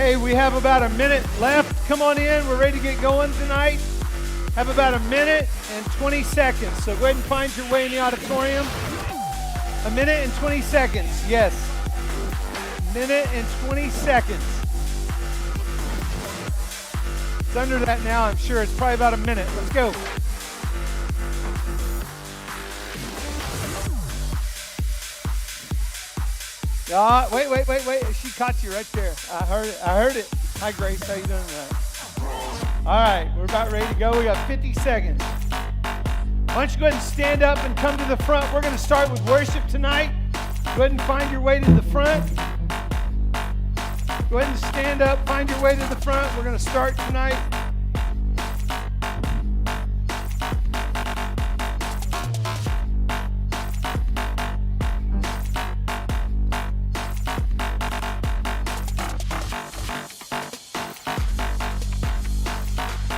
Hey, we have about a minute left. Come on in. We're ready to get going tonight. Have about a minute and 20 seconds. So go ahead and find your way in the auditorium. A minute and 20 seconds. Yes. Minute and 20 seconds. It's under that now, I'm sure. It's probably about a minute. Let's go. Wait. She caught you right there. I heard it. Hi, Grace. How you doing tonight? All right. We're about ready to go. We got 50 seconds. Why don't you go ahead and stand up and come to the front. We're going to start with worship tonight. Go ahead and find your way to the front. Go ahead and stand up. Find your way to the front. We're going to start tonight.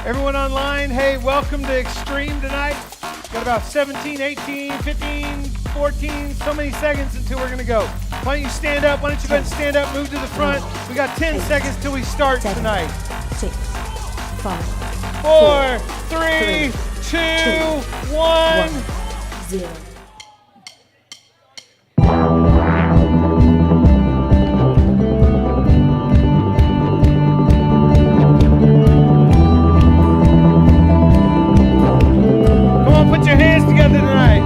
Everyone online, hey, welcome to Xtreme tonight. Got about 17, 18, 15, 14, so many seconds until we're going to go. Why don't you stand up? Why don't you go ahead and stand up, move to the front. We got 10 seconds till we start tonight. 6, 5, 4, 3, 2, 1. 0. Tonight.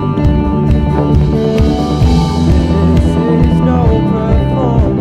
This is no performance.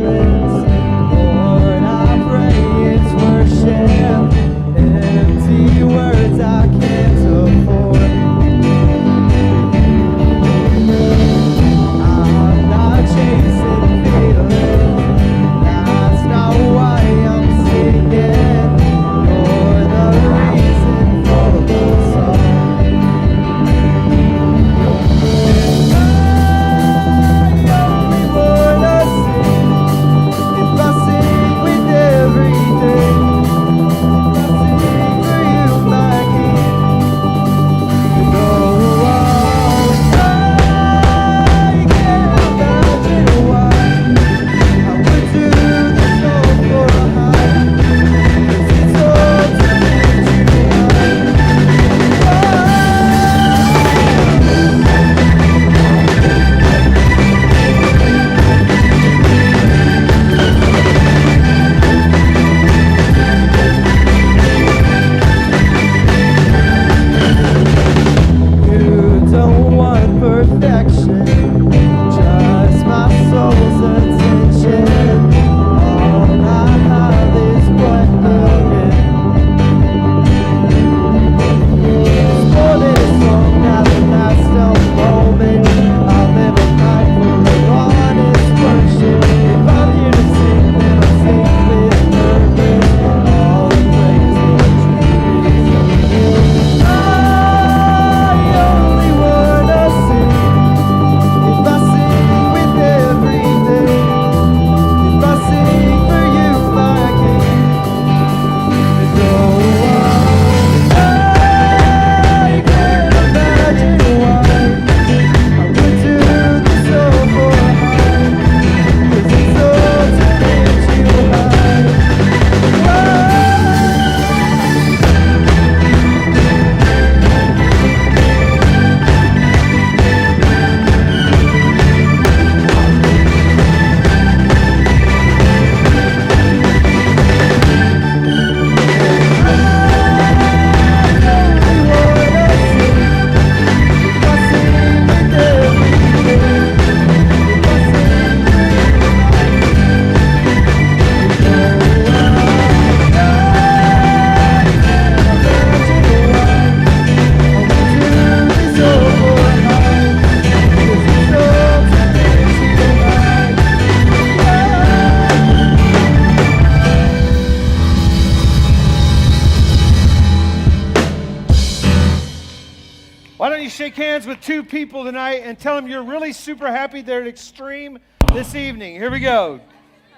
shake hands with two people tonight and tell them you're really super happy they're at Xtreme this evening. Here we go.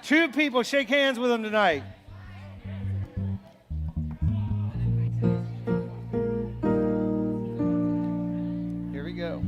Two people, shake hands with them tonight. Here we go.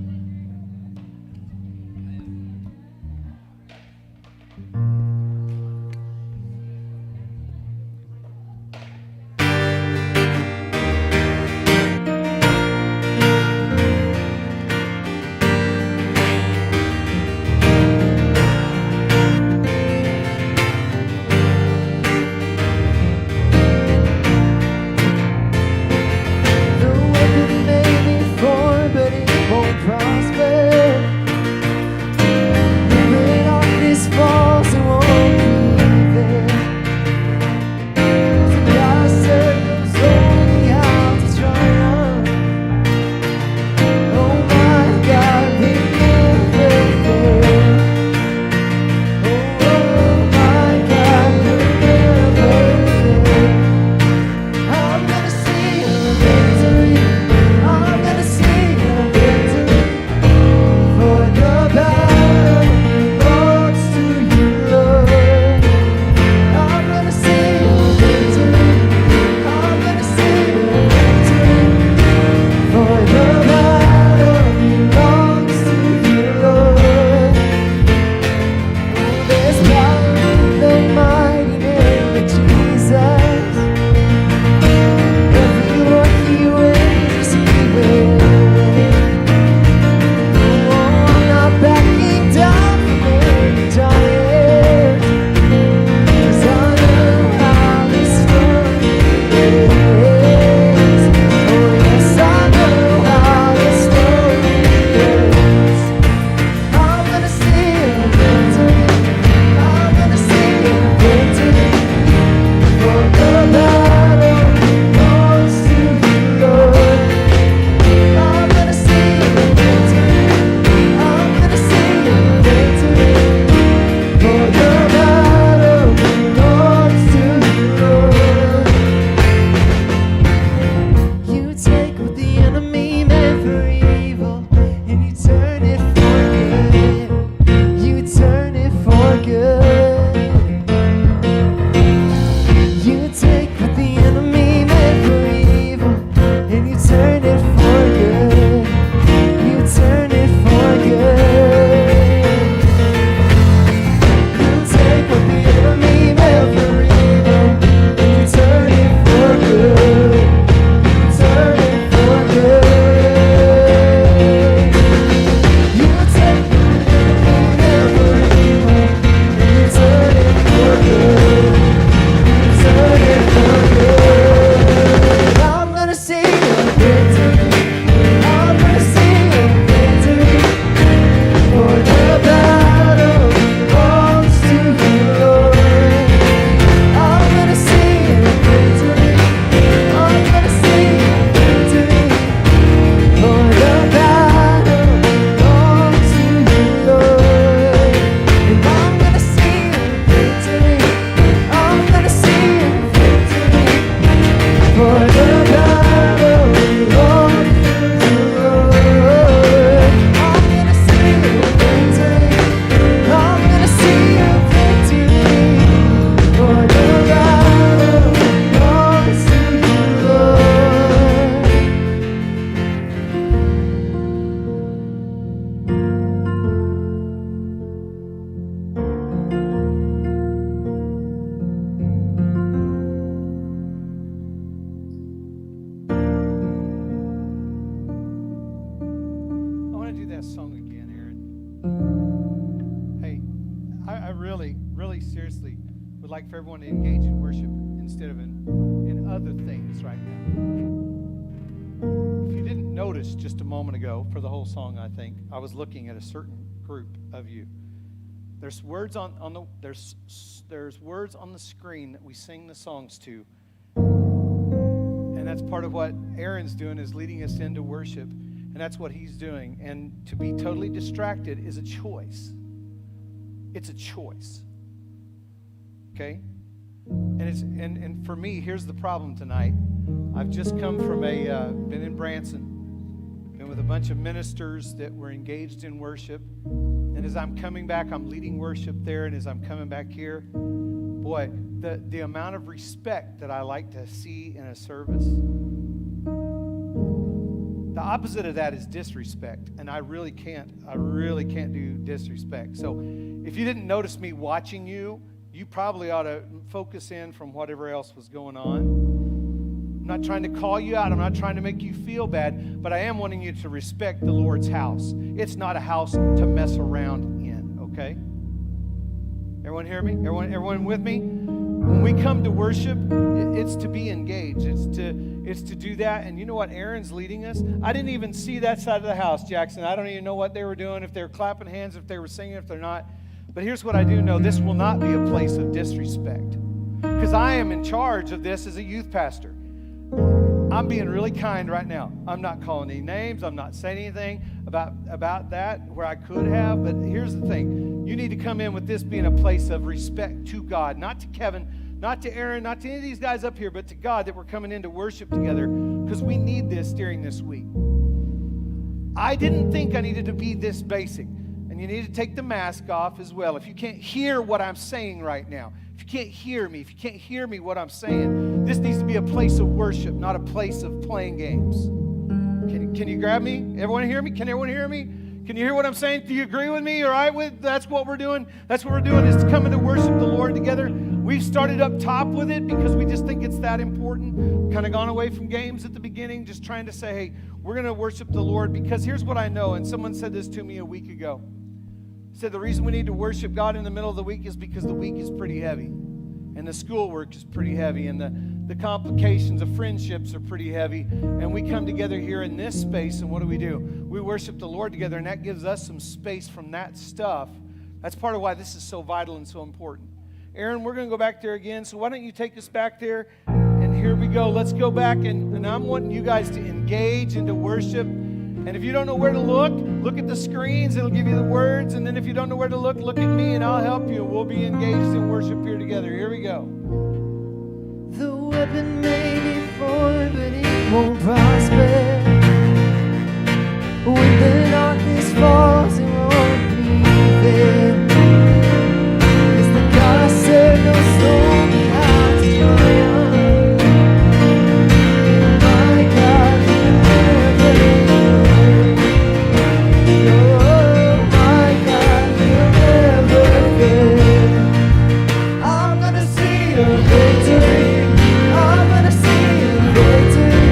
really seriously would like for everyone to engage in worship instead of in other things right now. If you didn't notice just a moment ago, for the whole song, I think, I was looking at a certain group of you. There's words there's words on the screen that we sing the songs to. And that's part of what Aaron's doing, is leading us into worship. And that's what he's doing. And to be totally distracted is a choice. It's a choice. Okay? And for me, here's the problem tonight. I've just come from been in Branson. Been with a bunch of ministers that were engaged in worship. And as I'm coming back, I'm leading worship there. And as I'm coming back here, boy, the amount of respect that I like to see in a service. The opposite of that is disrespect. And I really can't do disrespect. So if you didn't notice me watching you, you probably ought to focus in from whatever else was going on. I'm not trying to call you out. I'm not trying to make you feel bad, but I am wanting you to respect the Lord's house. It's not a house to mess around in, okay? Everyone hear me? Everyone with me? When we come to worship, it's to be engaged. It's to do that. And you know what? Aaron's leading us. I didn't even see that side of the house, Jackson. I don't even know what they were doing, if they were clapping hands, if they were singing, if they're not. But here's what I do know. This will not be a place of disrespect, because I am in charge of this as a youth pastor. I'm being really kind right now. I'm not calling any names. I'm not saying anything about that where I could have. But here's the thing. You need to come in with this being a place of respect to God, not to Kevin, not to Aaron, not to any of these guys up here, but to God, that we're coming in to worship together, because we need this during this week. I didn't think I needed to be this basic. And you need to take the mask off as well. If you can't hear what I'm saying right now, if you can't hear me what I'm saying, this needs to be a place of worship, not a place of playing games. Can you grab me? Everyone hear me? Can everyone hear me? Can you hear what I'm saying? Do you agree with me? All right with that's what we're doing? That's what we're doing, is to come in to worship the Lord together. We've started up top with it because we just think it's that important. Kind of gone away from games at the beginning, just trying to say, hey, we're going to worship the Lord, because here's what I know. And someone said this to me a week ago. Said the reason we need to worship God in the middle of the week is because the week is pretty heavy, and the schoolwork is pretty heavy, and the complications of friendships are pretty heavy, and we come together here in this space, and what do? We worship the Lord together, and that gives us some space from that stuff. That's part of why this is so vital and so important. Aaron, we're going to go back there again, so why don't you take us back there, and here we go. Let's go back, and I'm wanting you guys to engage into worship. And if you don't know where to look at the screens. It'll give you the words. And then if you don't know where to look at me, and I'll help you. We'll be engaged in worship here together. Here we go. The weapon may be formed, but it won't prosper. When the darkness falls, it won't prevail. 'Cause the God I serve knows only how to triumph. My God, He'll never fail. Oh, my God, He'll never fail. I'm gonna see a victory. I'm gonna see a victory.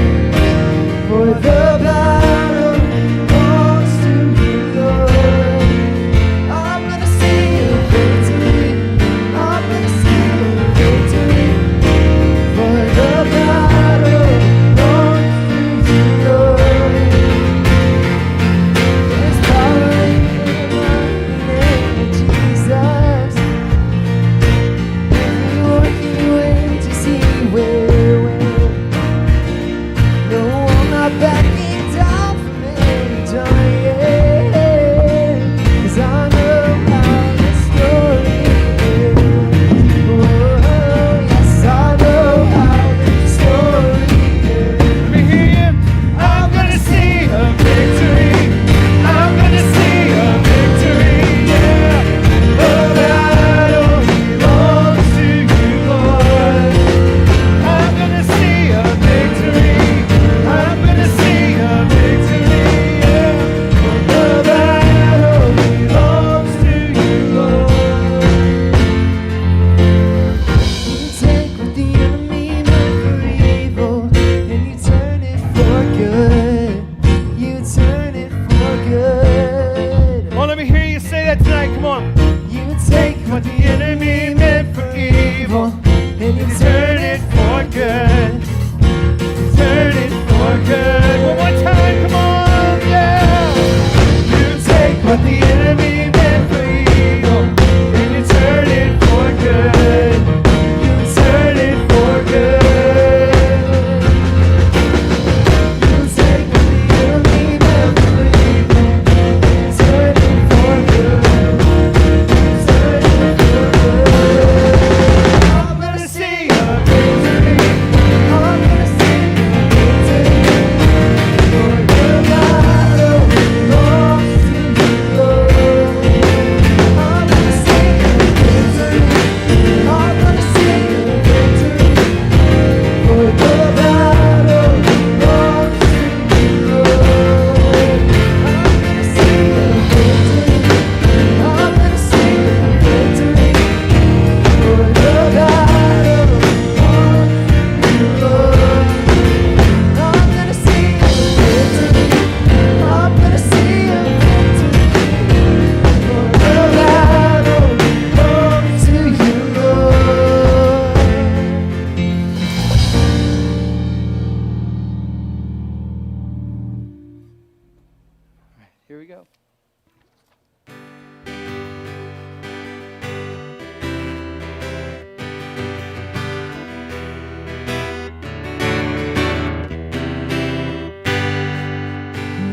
we go.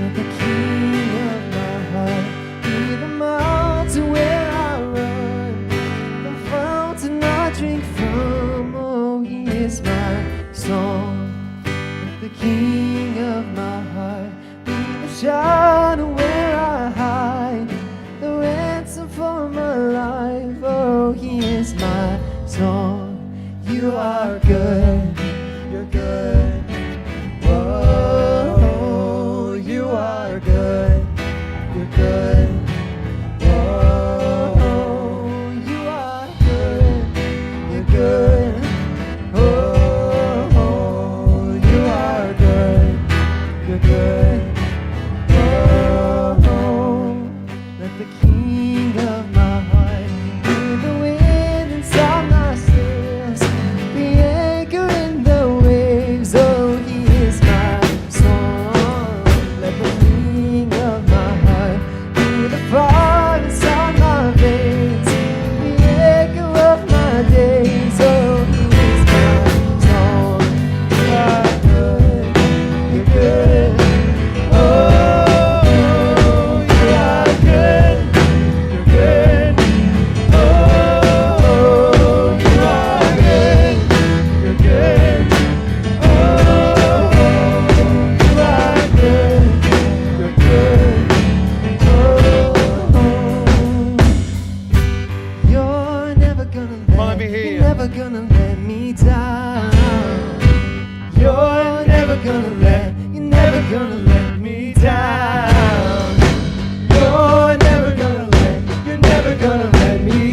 Let the King of my heart be the mountain where I run, the fountain I drink from. Oh, He is my song. Let the King of my heart be the shadow where I hide, the ransom for my life. Oh, He is my song. You are good. You're good. Whoa, you are good. You're good. Whoa, you are good. You're good. Oh, you are good. You're good. Oh, let the King of my heart be the wind inside my sails, the anchor in the waves. Oh, He is my song. Let the King of my heart be the fire inside my veins, the echo of my days. Oh, He is my song. You are good. You're good. Oh, you are good. You're good. Oh, you are good. You're good. Oh, you are good. You're good. Oh, you're never gonna Come on, let me hear you. you're never gonna let me down. You're never gonna let me down. You're never gonna let me down. You're never gonna let me down.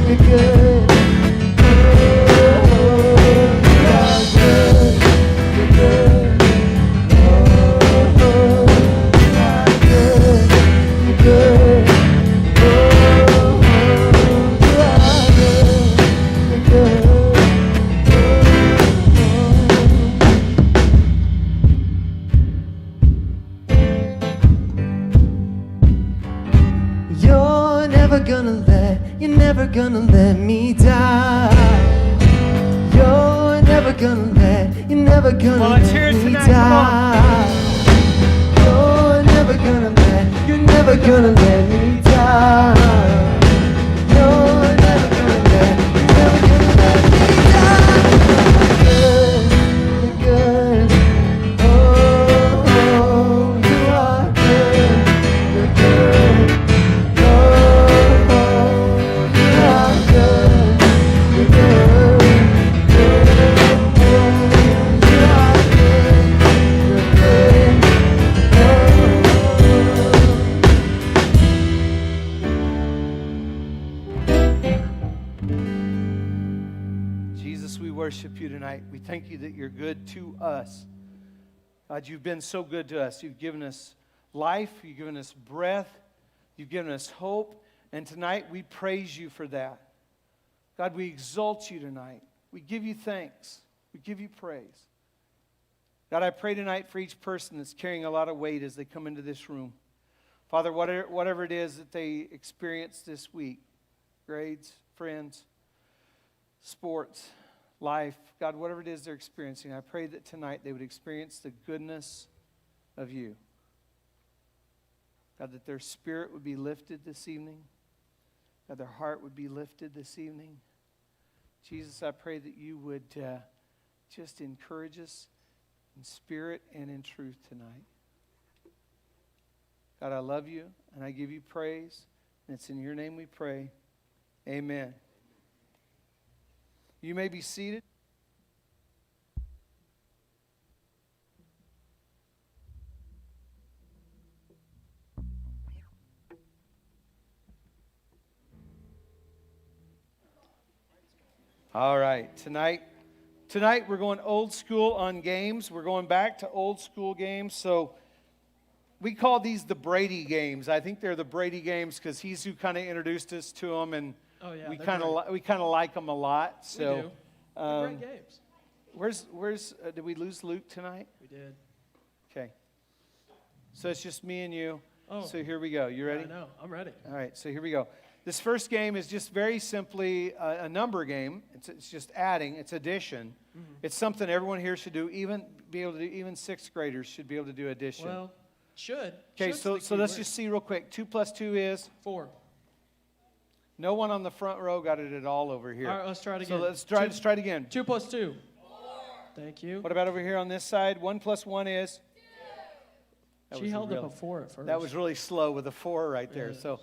You're good. Oh, you are good. You're good. Oh, you are good. You're good. You're never gonna let me down. You're never gonna let Well, let's hear it me tonight. Come on. down. You're never gonna let me down. You're never gonna let me down. You're good. Oh, you are good. You're good. Oh, you are good. You're good. You are good. Jesus, we worship you tonight. We thank you that you're good to us. God, you've been so good to us. You've given us life. You've given us breath. You've given us hope. And tonight we praise you for that. God, we exalt you tonight. We give you thanks. We give you praise. God, I pray tonight for each person that's carrying a lot of weight as they come into this room. Father, whatever it is that they experienced this week, grades, friends, sports, life, God, whatever it is they're experiencing, I pray that tonight they would experience the goodness of you. God, that their spirit would be lifted this evening. God, their heart would be lifted this evening. Jesus, I pray that you would just encourage us in spirit and in truth tonight. God, I love you and I give you praise. And it's in your name we pray. Amen. You may be seated. All right, tonight we're going old school on games. We're going back to old school games. So we call these the Brady games. I think they're the Brady games because he's who kind of introduced us to them, and we kind of like them a lot. So Great games. Where's did we lose Luke tonight? We did. Okay. So it's just me and you. Oh. So here we go. You ready? I know. I'm ready. All right, so here we go. This first game is just very simply a number game. It's just adding. It's addition. Mm-hmm. It's something everyone here should do. Even be able to do. Even sixth graders should be able to do addition. Well, should. Okay, Should's so the key let's word. just see real quick. 2 + 2 is. 4. No one on the front row got it at all over here. All right, let's try it So again. let's try it again. 2 + 2. 4. Thank you. What about over here on this side? 1 + 1 is. She held up a 4 at first. That was really slow with a 4 right there. Yeah.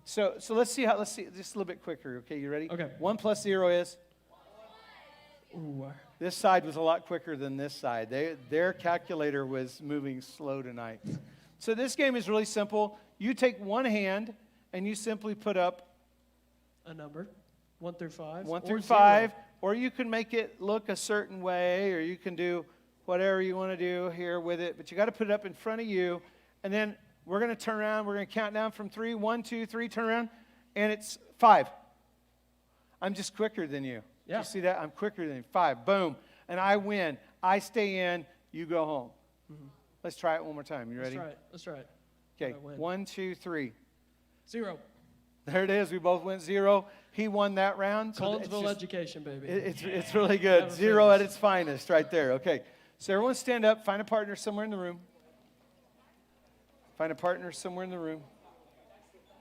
So let's see just a little bit quicker. Okay, you ready? Okay. 1 + 0 is. Ooh. This side was a lot quicker than this side. Their calculator was moving slow tonight. So this game is really simple. You take one hand and you simply put up A number. 1 through 5. 1 through or 5, 0. or you can make it look a certain way, or you can do whatever you want to do here with it. But you got to put it up in front of you, and then we're going to turn around. We're going to count down from 3. 1, 2, 3. Turn around, and it's 5. I'm just quicker than you. Yeah. You see that? I'm quicker than you. 5. Boom. And I win. I stay in. You go home. Mm-hmm. Let's try it one more time. You ready? Let's try it. Okay. I win. 1, 2, 3. 0. There it is. We both went 0. He won that round. So it's Collinsville just- education, baby. It's really good. Never 0 fails. at its finest right there. Okay. So everyone stand up. Find a partner somewhere in the room. Find a partner somewhere in the room.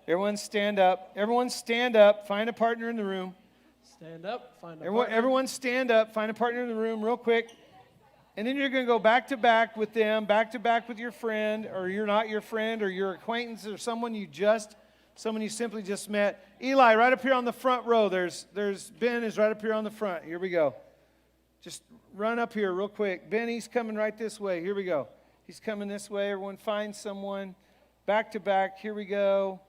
Everyone stand up. Everyone stand up. Find a partner in the room. Stand up. Find a Everyone stand up. Find a partner in the room real quick. And then you're going to go back to back with them, back to back with your friend, or you're not your friend, or your acquaintance, or someone you simply just met. Eli, right up here on the front row. There's Ben is right up here on the front. Here we go. Just run up here real quick. Ben, he's coming right this way. Here we go. He's coming this way. Everyone find someone. Back to back. Here we go.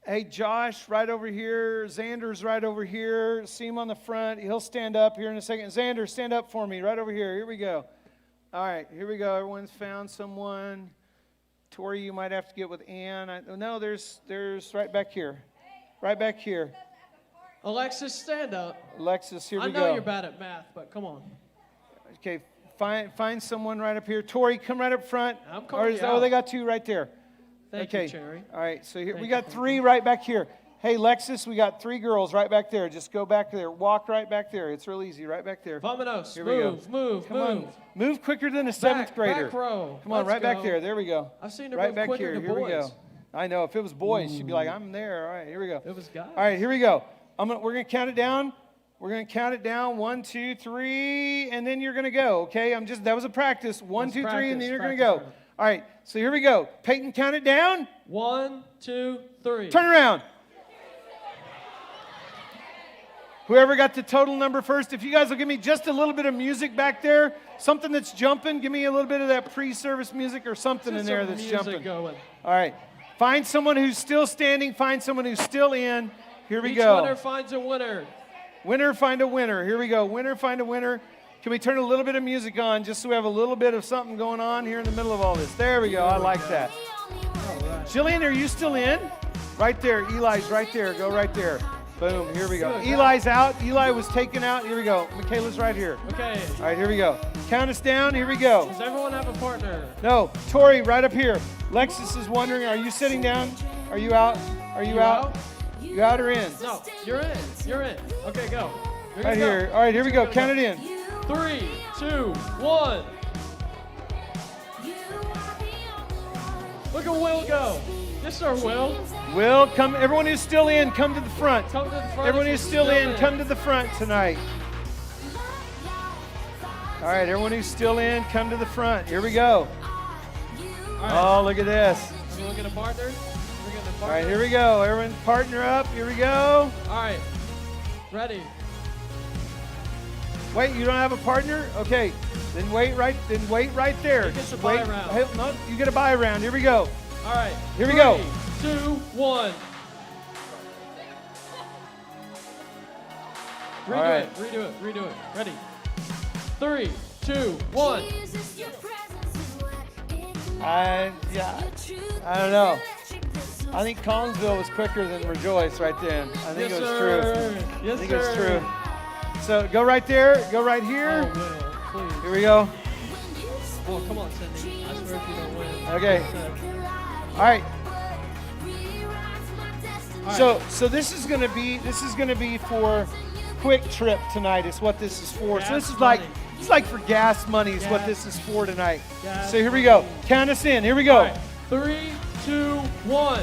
Hey, Josh, right over here. Xander's right over here. See him on the front. He'll stand up here in a second. Xander, stand up for me right over here. Here we go. All right, here we go. Everyone's found someone. Tori, you might have to get with Ann. No, there's right back here. Right back here. Alexis, stand up. Alexis, here we go. I know you're bad at math, but come on. Okay, find someone right up here. Tori, come right up front. I'm calling you Oh, out. they got 2 right there. Thank Okay. you, Cherry. All right, so here Thank we you, got thank 3 right back here. Hey, Lexus, we got 3 girls right back there. Just go back there. Walk right back there. It's real easy. Right back there. Vamonos. Here we go. Move. Come on. Move quicker than a 7th grader. Back row. Come on, Let's right back go. there. There we go. I've seen her Right move back quicker here. to Here we go. boys. I know. If it was boys, she'd be like, I'm there. All right, here we go. It was guys. All right, here we go. We're going to count it down. We're going to count it down. 1, 2, 3, and then you're going to go. Okay, that was a practice. 1, Let's 2, 3, and then practice, you're going to go. practice. All right, so here we go. Peyton, count it down. 1, 2, 3. Turn around. Whoever got the total number first, if you guys will give me just a little bit of music back there, something that's jumping, give me a little bit of that pre-service music or something in Just there some that's music jumping. going. All right. Find someone who's still standing. Find someone who's still in. Here we Each go. winner finds a winner. Winner, find a winner. Here we go. Winner, find a winner. Can we turn a little bit of music on just so we have a little bit of something going on here in the middle of all this? There we go. I like that. All right. Jillian, are you still in? Right there. Eli's right there. Go right there. Boom. Here we go. Good. Eli's out. Eli was taken out. Here we go. Michaela's right here. Okay. All right, here we go. Count us down. Here we go. Does everyone have a partner? No. Tori, right up here. Lexus is wondering, are you sitting down? Are you out? Are you out? You out or in? No, you're in. You're in. Okay, go. You're Right gonna go. here. All right, here we go. Go, Count go. it in. 3, 2, 1. Look at Will go. Yes, sir, Will. Will, come. Everyone who's still in, come to the front. Come to the front. Everyone if who's you're still in, come to the front tonight. All right, everyone who's still in, come to the front. Here we go. All right. Oh, look at this. Everyone get a partner? Everyone get a partner? All right, here we go. Everyone partner up. Here we go. All right. Ready. Wait, you don't have a partner? Okay. Then wait right there. He gets a Just buy wait. round. Hey, no, you get a buy round. Here we go. All right. Here we go. 3, 2, 1. Redo All right. it. Redo it. Redo it. Ready. 3, 2, 1. I don't know. I think Collinsville was quicker than Rejoice right then. I think Yes, it was sir. true. Yes, I think sir. it's true. So go right there. Go right Oh, here. Will, please. Here we go. Oh, come on, Cindy. I swear if you don't win. Okay. All right. So this is gonna be for quick trip tonight. Is what this is for. So this is like it's like for gas money. Is what this is for tonight. So here we go. Count us in. Here we go. All right. 3, 2, 1.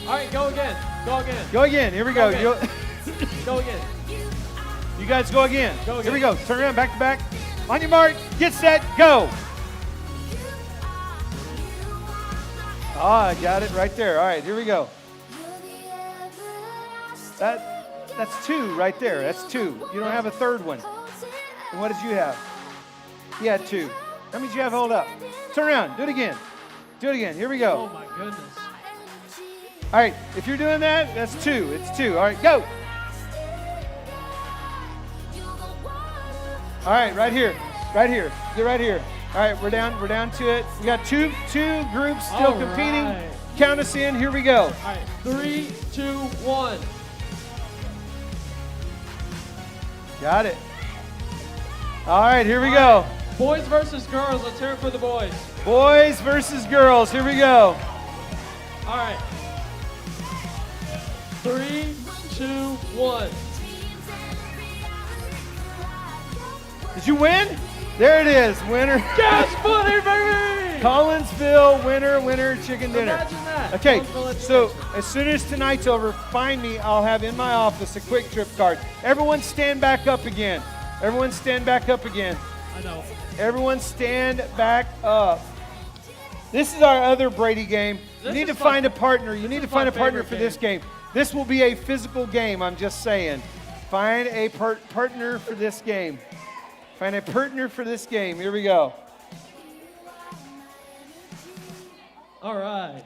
All right, go again. Go again. Go again. Here we go. Go again. Go again. You guys go again. Go again. Here we go. Turn around, back to back. On your mark, get set, go. I got it right there. All right, here we go. That's 2 right there. That's 2. You don't have a third one. And what did you have? You had 2. How many did you have? Hold up. Turn around. Do it again. Do it again. Here we Oh go. my goodness. All right, if you're doing that, that's 2. It's 2. All right, go. All right, right here. Right here. Get right here. All right, we're down to it. We got two groups still All competing. right. Count us in. Here we go. All right, 3, 2, 1. Got it. All right, here we go. Boys versus girls. Let's hear it for the boys. Boys versus girls. Here we go. All right. 3, 2, 1. Did you win? There it is. Winner. Gas money, baby! Collinsville winner chicken dinner. Imagine that. Okay, Collinsville so Education. as soon as tonight's over, find me. I'll have in my office a quick trip card. Everyone stand back up again. Everyone stand back up again. I know. Everyone stand back up. This is our other Brady game. You This need to is my- find a partner. You need to is find my a partner favorite for this game. This will be a physical game, I'm just saying. Find a partner for this game. Find a partner for this game. Here we go. All right.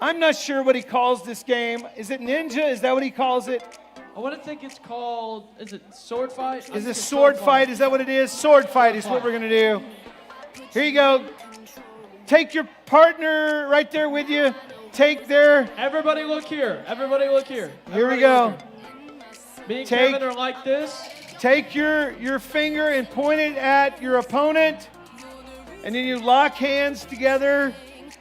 I'm not sure what he calls this game. Is it ninja? Is that what he calls it? I want to think it's called, is it sword fight? I Is think it it's sword fight? Is that what it is? Sword fight is what we're going to do. Here you go. Take your partner right there with you. Take their... Everybody look here. Everybody look here. Here we Everybody go. look here. Me and Take- Kevin are like this. Take your finger and point it at your opponent. And then you lock hands together.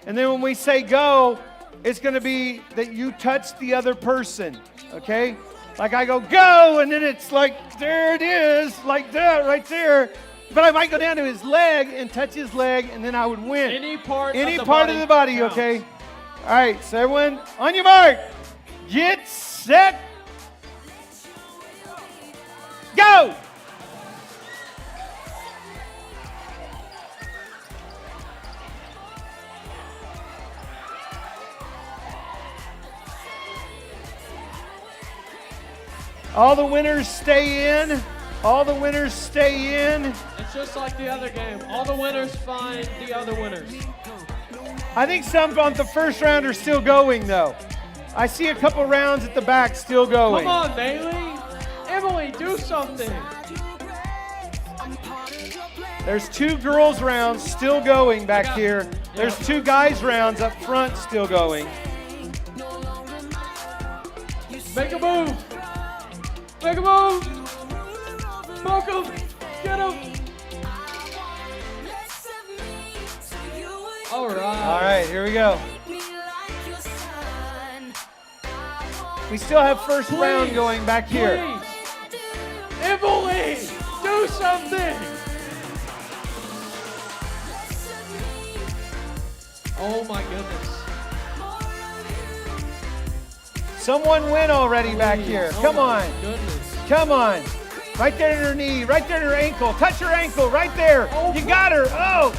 And then when we say go, it's going to be that you touch the other person. Okay? Like I go, go, and then it's like, there it is, like that right there. But I might go down to his leg and touch his leg, and then I would win. Any part Any of the part body of the body, counts. okay? All right, so everyone, on your mark, get set, go! All the winners stay in. All the winners stay in. It's just like the other game. All the winners find the other winners. I think some on the first round are still going, though. I see a couple rounds at the back still going. Come on, Bailey. Emily, do something. There's 2 girls rounds still going back got- here. There's 2 guys rounds up front still going. Make a move. Make a move. Poke him. Get him. All right. All right, here we go. We still have first round Please, going back here. Please. Emily, do something. Oh my goodness. Someone win already back here. Oh Come my on. Goodness. Come on. Right there in her knee. Right there in her ankle. Touch her ankle. Right there. Oh, You got her. Oh.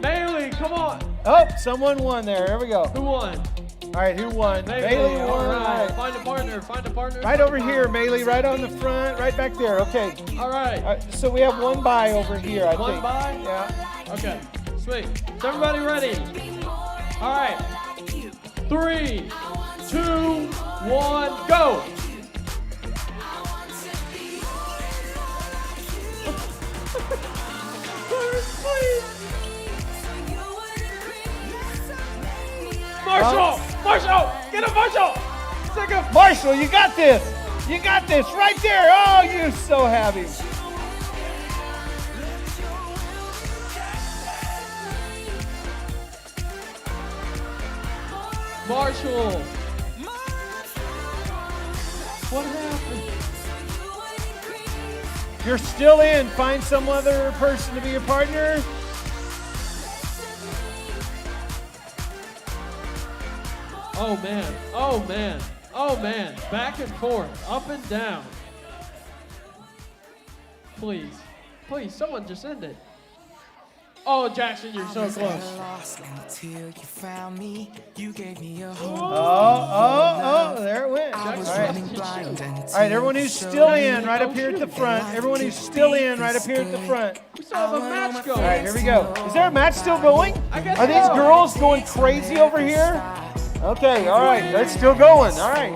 Bailey, come on. Oh, someone won there. There we go. Who won? All right, who won? Bailey won. All All right. right. Find a partner. Find a partner. Right over here, Bailey. Right on the front. Right back there. Okay. All right. All right, so we have one bye over here, I One think. bye? Yeah. Okay. Sweet. Is everybody ready? All right. 3, 2, 1, go. Marshall! Get him, Marshall! Stick him! Marshall, you got this. You got this right there. Oh, you're so happy. Marshall! What happened? You're still in. Find some other person to be your partner. Oh man, oh man, oh man. Back and forth, up and down. Please, please, someone just end it. Oh, Jackson, you're so close. Oh, there it went. All right. All right, everyone who's still in, right up here at the front. Everyone who's still in, right up here at the front. We still have a match going. All right, here we go. Is there a match still going? I guess Are these so. girls going crazy over here? Okay, all right, that's still going. All right.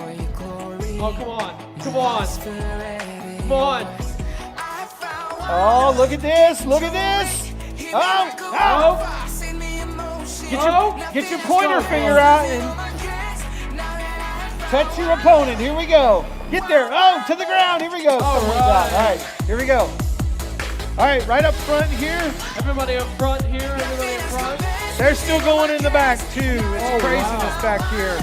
Oh, come on, come on, come on. Oh, look at this, look at this. Oh, Get your pointer finger out and touch your opponent. Here we go. Get there. Oh, to the ground. Here we go. All All right. right, here we go. All right, right up front here. Everybody up front here, everybody up front. They're still going in the back, too. It's Oh, craziness wow. back here.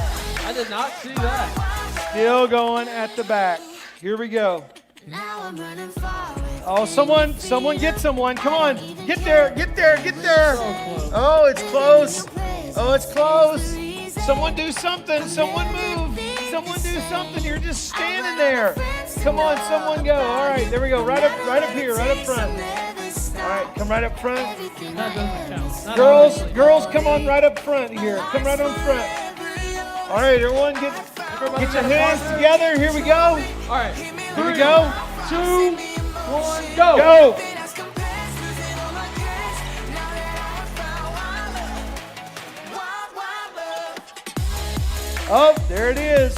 I did not see that. Still going at the back. Here we go. Oh, someone get someone. Come on. Get there, get there, get there. So close. Oh, it's close. Oh, it's close. Someone do something. Someone move. Someone do something. You're just standing there. Come on, someone go. All right, there we go. Right up here, right up front. All right, come right up front. That doesn't count. Not Girls, honestly. girls, come on right up front here. Come right on front. All right, everyone, get your hands together. Here we go. All right, Here we go. 2, 1, go. Go. Oh, there it is.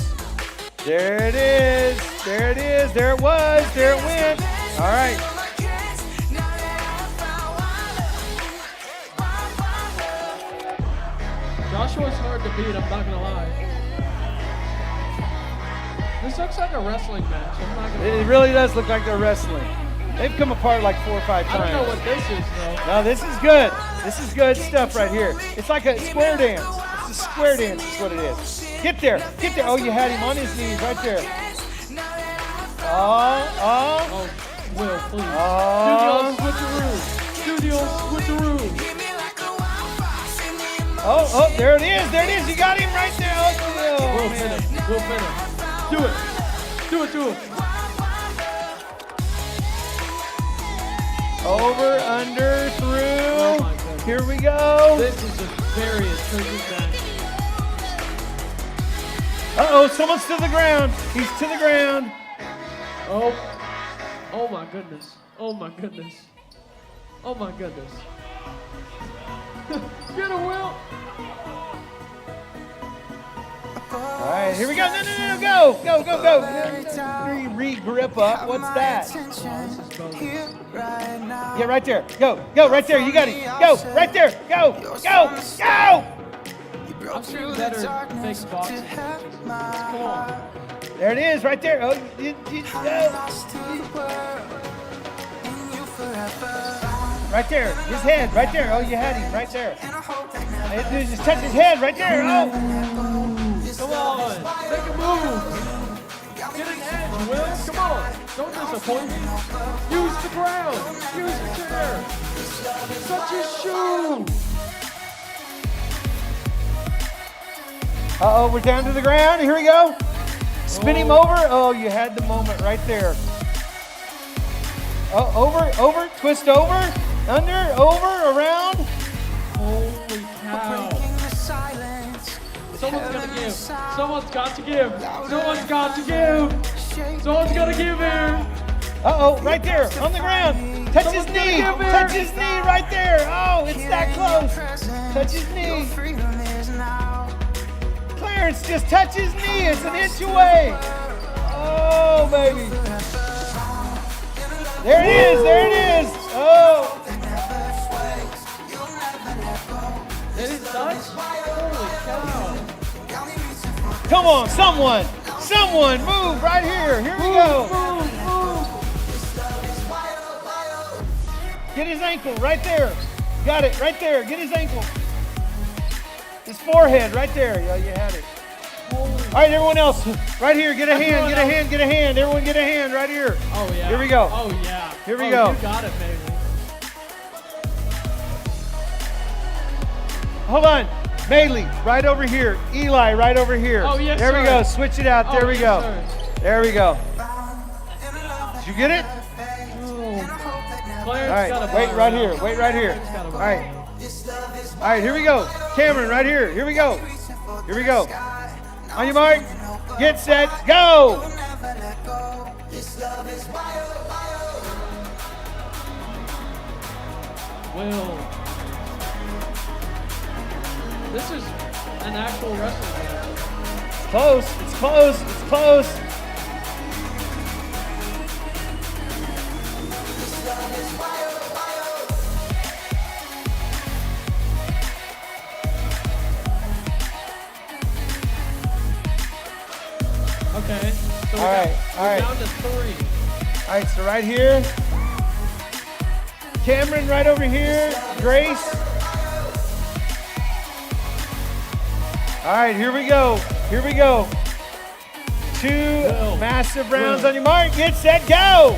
There it is. There it is. There it was. There it went. All right. Joshua's hard to beat, I'm not gonna lie. This looks like a wrestling match, I'm not gonna It lie. really does look like they're wrestling. They've come apart like 4 or 5 I don't know times. what this is though. No, this is good. This is good stuff right here. It's like a square dance. It's a square dance is what it is. Get there. Get there. Oh, you had him on his knees right there. Oh. Oh, Will, please. Oh. Do the old switcheroo. Do the old switcheroo. Oh, there it is. There it is. You got him right there. Oh, Will man. finish. Will finish. Do it. Do it to him. Over, under, Oh through. my goodness. Here we go. This is a very intriguing match. Uh-oh, someone's to the ground. He's to the ground. Oh. Oh my goodness. Oh my goodness. Oh my goodness. Get him, Will. All right, here we go. No, go. Go. Re-grip up. What's that? Yeah, right there. Go, right there. You got it. Go, right there. Go. I've seen better fake boxing matches. Come on. There it is, right there. Oh, right there. His head, right there. Oh, you had him, right there. Dude, just touch his head, right there. Oh. Come on. Make a move. Get an edge, Will. Come on. Don't disappoint me. Use the ground. Use the chair. Touch his shoe. Uh-oh, we're down to the ground. Here we go. Spin him over. Oh, you had the moment right there. Oh, over, twist over, under, over, around. Holy cow. Someone's gonna give. Someone's got to give. Someone's got to give. Someone's gonna give here. Uh-oh, right there, on the ground. Touch his Someone's gonna knee. give here. Touch his knee right there. Oh, it's that close. Touch his knee. Clarence, just touch his knee. It's an inch away. Oh, baby. There it is. Oh. Did it touch? Holy cow. Come on, someone move right here. Here we go. Get his ankle right there. Got it right there. Get his ankle. His forehead right there. Yeah, you had it. All right, everyone else, right here. Get a hand. Get a hand. Get a hand. Everyone, get a hand right here. Oh yeah. Here we go. Oh yeah. Here we go. You got it, baby. Hold on. Bailey, right over here. Eli, right over here. Oh, yes, there we sir. go. Switch it out. There we yes, go. sir. There we go. Did you get it? Clarence All right. got a Wait bar right now. here. Wait right here. got a All bar. right. All right. Here we go. Cameron, right here. Here we go. Here we go. On your mark. Get set. Go. Will. This is an actual wrestling match. It's close. It's close. It's close. Okay. So All right, all we're right. down to 3. All right, so right here. Cameron right over here. Grace. All right, here we go. Here we go. 2 Will. massive rounds Will. on your mark. Get set, go.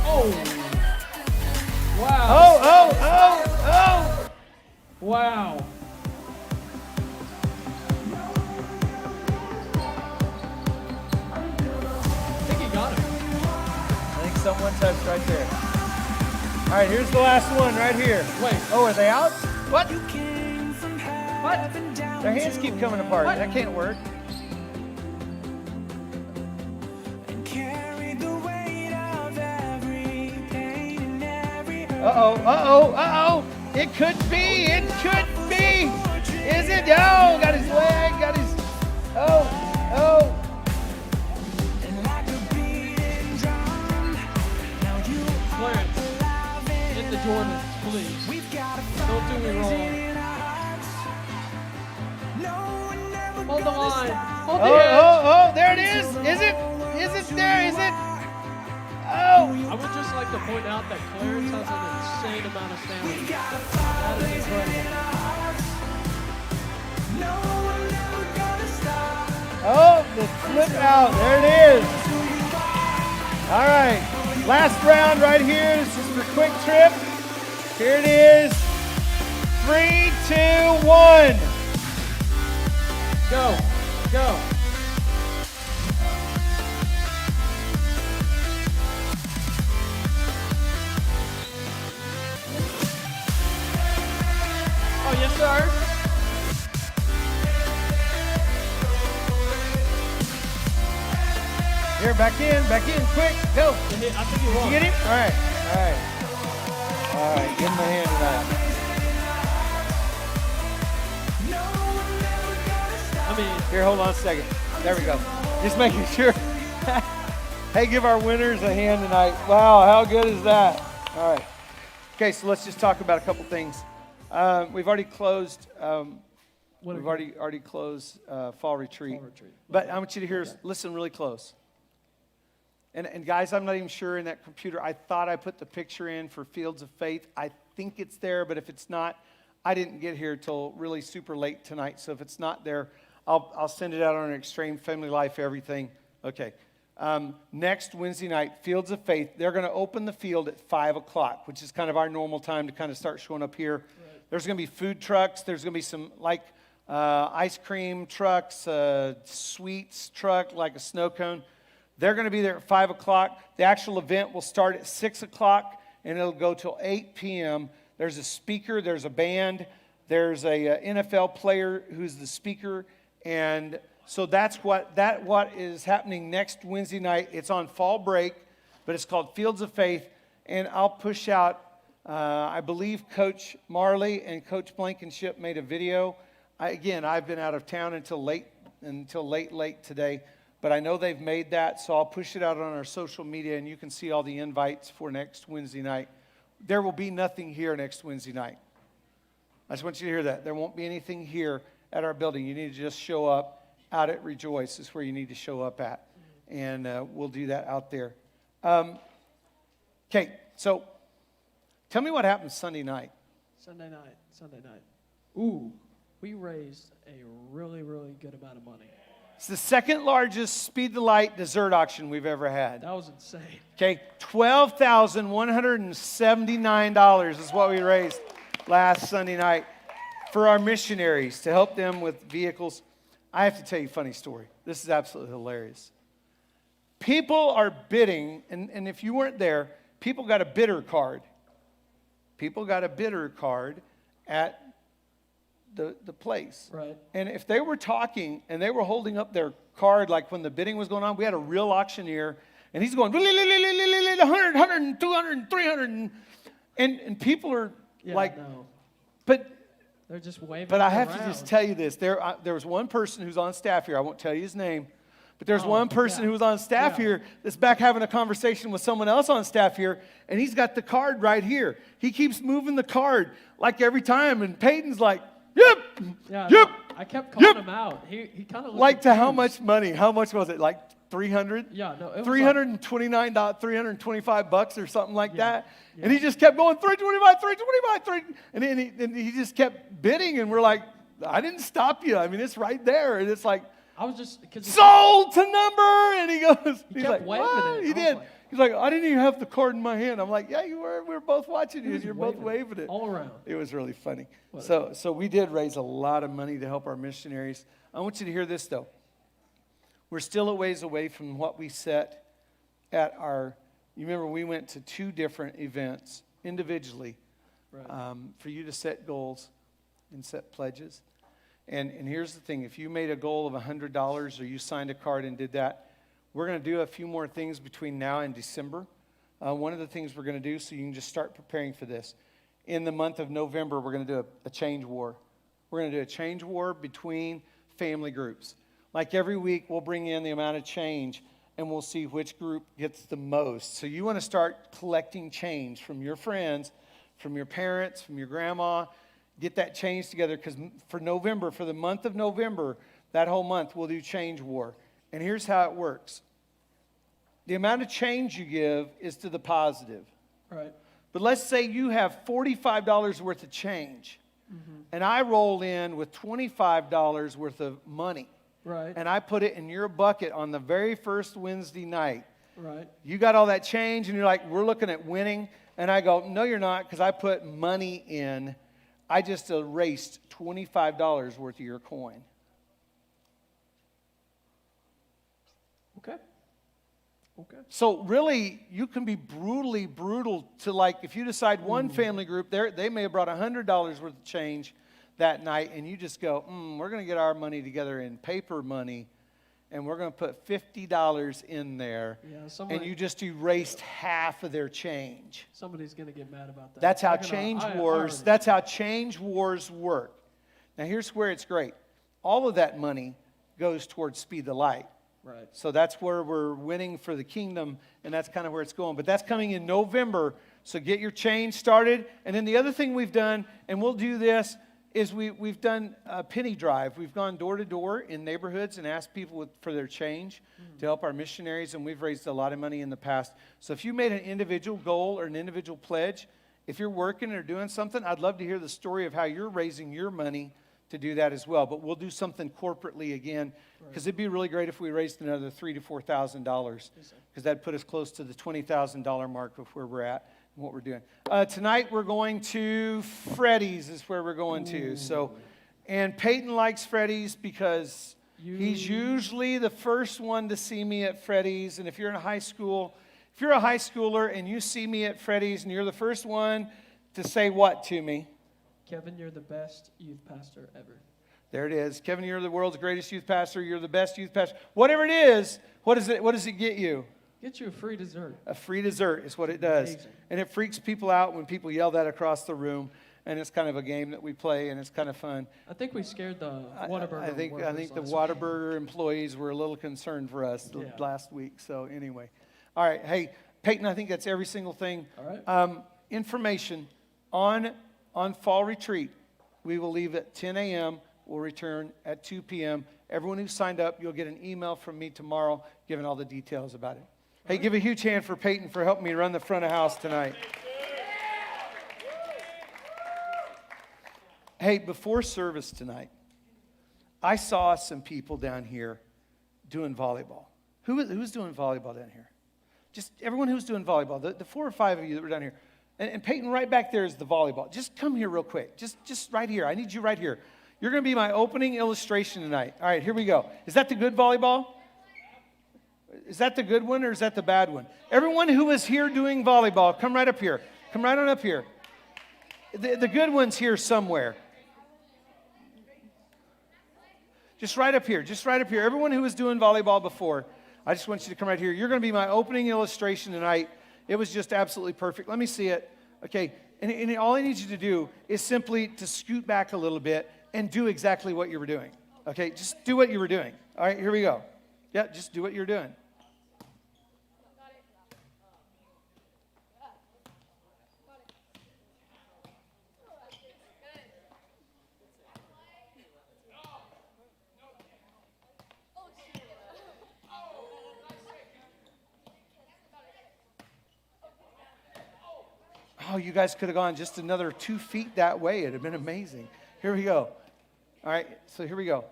Oh. Wow. Oh. Wow. I think he got him. I think someone touched right there. All right, here's the last one right here. Wait. Oh, are they out? What? What? Their hands keep coming apart. What? That can't work. Uh-oh. It could be. Is it? Oh, got his leg, got his, oh. Clarence, get the Jordans, please. Don't do me wrong. Hold the line. Hold the edge. Oh, there it is. Is it there? Is it? Oh. I would just like to point out that Clarence has an insane amount of stamina. That is incredible. Oh, the flip out. There it is. All right. Last round right here. This is for Quick Trip. Here it is. 3, 2, 1. Go. Oh, yes, sir. Here, back in, quick, go. I think he Did won. you get him? All right. Give him a hand tonight. I mean, Here, hold on a second. There we go. Just making sure. Hey, give our winners a hand tonight. Wow, how good is that? All right. Okay, so let's just talk about a couple things. We've already closed. We've already closed fall retreat. But I want you to listen really close. And guys, I'm not even sure in that computer. I thought I put the picture in for Fields of Faith. I think it's there, but if it's not, I didn't get here till really super late tonight. So if it's not there, I'll send it out on Xtreme, Family Life, everything. Okay. Next Wednesday night, Fields of Faith. They're going to open the field at 5 o'clock, which is kind of our normal time to kind of start showing up here. Right. There's going to be food trucks. There's going to be some ice cream trucks, sweets truck, like a snow cone. They're going to be there at 5 o'clock. The actual event will start at 6 o'clock, and it'll go till 8 p.m. There's a speaker. There's a band. There's a NFL player who's the speaker. And so that's what is happening next Wednesday night. It's on fall break, but it's called Fields of Faith. And I'll push out, I believe Coach Marley and Coach Blankenship made a video. I've been out of town until late today. But I know they've made that, so I'll push it out on our social media, and you can see all the invites for next Wednesday night. There will be nothing here next Wednesday night. I just want you to hear that. There won't be anything here at our building. You need to just show up out at Rejoice is where you need to show up at. And we'll do that out there. Okay, so tell me what happened Sunday night. Sunday night. Ooh, we raised a really, really good amount of money. It's the second largest Speed the Light dessert auction we've ever had. That was insane. Okay, $12,179 is what we raised last Sunday night for our missionaries to help them with vehicles. I have to tell you a funny story. This is absolutely hilarious. People are bidding, and if you weren't there, people got a bidder card. People got a bidder card at the place. Right. And if they were talking and they were holding up their card, like when the bidding was going on, we had a real auctioneer, and he's going, 100, 100, 200, 300, and people are like, no. But They're just waving. But I have around. to just tell you this. There was one person who's on staff here. I won't tell you his name. But there's one person who was on staff here that's back having a conversation with someone else on staff here, and he's got the card right here. He keeps moving the card like every time, and Peyton's like, yep, Yeah, yep. I kept calling him out. He kind of Like to how much money? How much was it? Like 300? Yeah, no, it was $325 or something like that. Yeah. And he just kept going, 325, and he just kept bidding, and we're like, I didn't stop you. I mean, it's right there. And it's like, I was just because sold to number. And he goes, he's kept like, waving what? it. He I was did. like- He's like, I didn't even have the card in my hand. I'm like, yeah, you were. We were both watching you. was You're both waving it. all around. It was really funny. Whatever. So we did raise a lot of money to help our missionaries. I want you to hear this, though. We're still a ways away from what we set at our, you remember we went to 2 different events individually Right. for you to set goals and set pledges. And here's the thing. If you made a goal of $100 or you signed a card and did that, we're going to do a few more things between now and December. One of the things we're going to do, so you can just start preparing for this, in the month of November, we're going to do a change war. We're going to do a change war between family groups. Like every week, we'll bring in the amount of change, and we'll see which group gets the most. So you want to start collecting change from your friends, from your parents, from your grandma. Get that change together, because for November, for the month of November, that whole month, we'll do change war. And here's how it works. The amount of change you give is to the positive. Right. But let's say you have $45 worth of change, and I roll in with $25 worth of money, Right. and I put it in your bucket on the very first Wednesday night. Right. You got all that change, and you're like, we're looking at winning. And I go, no, you're not, because I put money in. I just erased $25 worth of your coin. Okay. Okay. So really, you can be brutally brutal to, like, if you decide one family group, they may have brought $100 worth of change that night, and you just go, we're going to get our money together in paper money, and we're going to put $50 in there, Yeah, and you just erased half of their change. Somebody's gonna get mad about that. That's how They're gonna- change I wars. already- That's how change wars work. Now here's where it's great. All of that money goes towards Speed the Light. Right. So that's where we're winning for the kingdom, and that's kind of where it's going. But that's coming in November. So get your change started. And then the other thing we've done, and we'll do this, is we've done a penny drive. We've gone door to door in neighborhoods and asked people for their change to help our missionaries, and we've raised a lot of money in the past. So if you made an individual goal or an individual pledge, if you're working or doing something, I'd love to hear the story of how you're raising your money to do that as well. But we'll do something corporately again, because it'd be really great if we raised another $3,000 to $4,000, because that'd put us close to the $20,000 mark of where we're at. What we're doing. Tonight we're going to Freddy's is where we're going to. So, and Peyton likes Freddy's because he's usually the first one to see me at Freddy's. And if you're in high school, if you're a high schooler and you see me at Freddy's and you're the first one to say what to me? Kevin, you're the best youth pastor ever. There it is. Kevin, you're the world's greatest youth pastor. You're the best youth pastor. Whatever it is, what does it get you? Get you a free dessert. A free dessert is what it does. Amazing. And it freaks people out when people yell that across the room. And it's kind of a game that we play, and it's kind of fun. I think we scared the Whataburger. I think workers the last Whataburger employees were a little concerned for us Yeah. last week. So anyway. All right. Hey, Peyton, I think that's every single thing. All right. Information on fall retreat. We will leave at 10 a.m. We'll return at 2 p.m. Everyone who signed up, you'll get an email from me tomorrow giving all the details about it. Hey, give a huge hand for Peyton for helping me run the front of house tonight. Hey, before service tonight, I saw some people down here doing volleyball. Who's doing volleyball down here? Just everyone who's doing volleyball, the 4 or 5 of you that were down here. And Peyton, right back there is the volleyball. Just come here real quick. Just right here. I need you right here. You're going to be my opening illustration tonight. All right, here we go. Is that the good volleyball? Is that the good one or is that the bad one? Everyone who was here doing volleyball, come right up here. Come right on up here. The good one's here somewhere. Just right up here. Just right up here. Everyone who was doing volleyball before, I just want you to come right here. You're going to be my opening illustration tonight. It was just absolutely perfect. Let me see it. Okay, and all I need you to do is simply to scoot back a little bit and do exactly what you were doing. Okay, just do what you were doing. All right, here we go. Yeah, just do what you're doing. Oh, you guys could have gone just another 2 feet that way. It'd have been amazing. Here we go. All right, so here we go.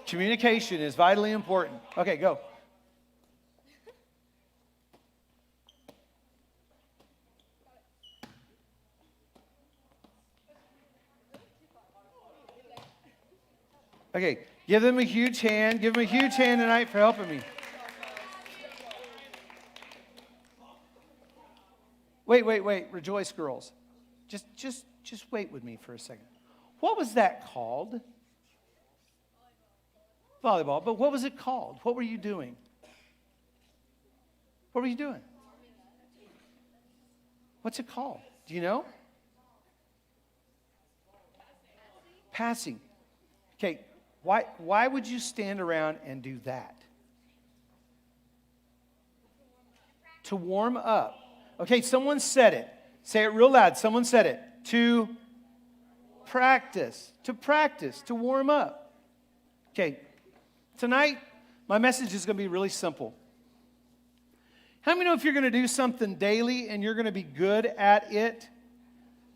Communication is vitally important. Okay, go. Okay, give them a huge hand. Give them a huge hand tonight for helping me. Wait. Rejoice, girls. Just wait with me for a second. What was that called? Volleyball. But what was it called? What were you doing? What were you doing? What's it called? Do you know? Passing. Okay. Why would you stand around and do that? To warm up. Okay, someone said it. Say it real loud. Someone said it. To practice. To warm up. Okay, tonight, my message is going to be really simple. How many know if you're going to do something daily and you're going to be good at it,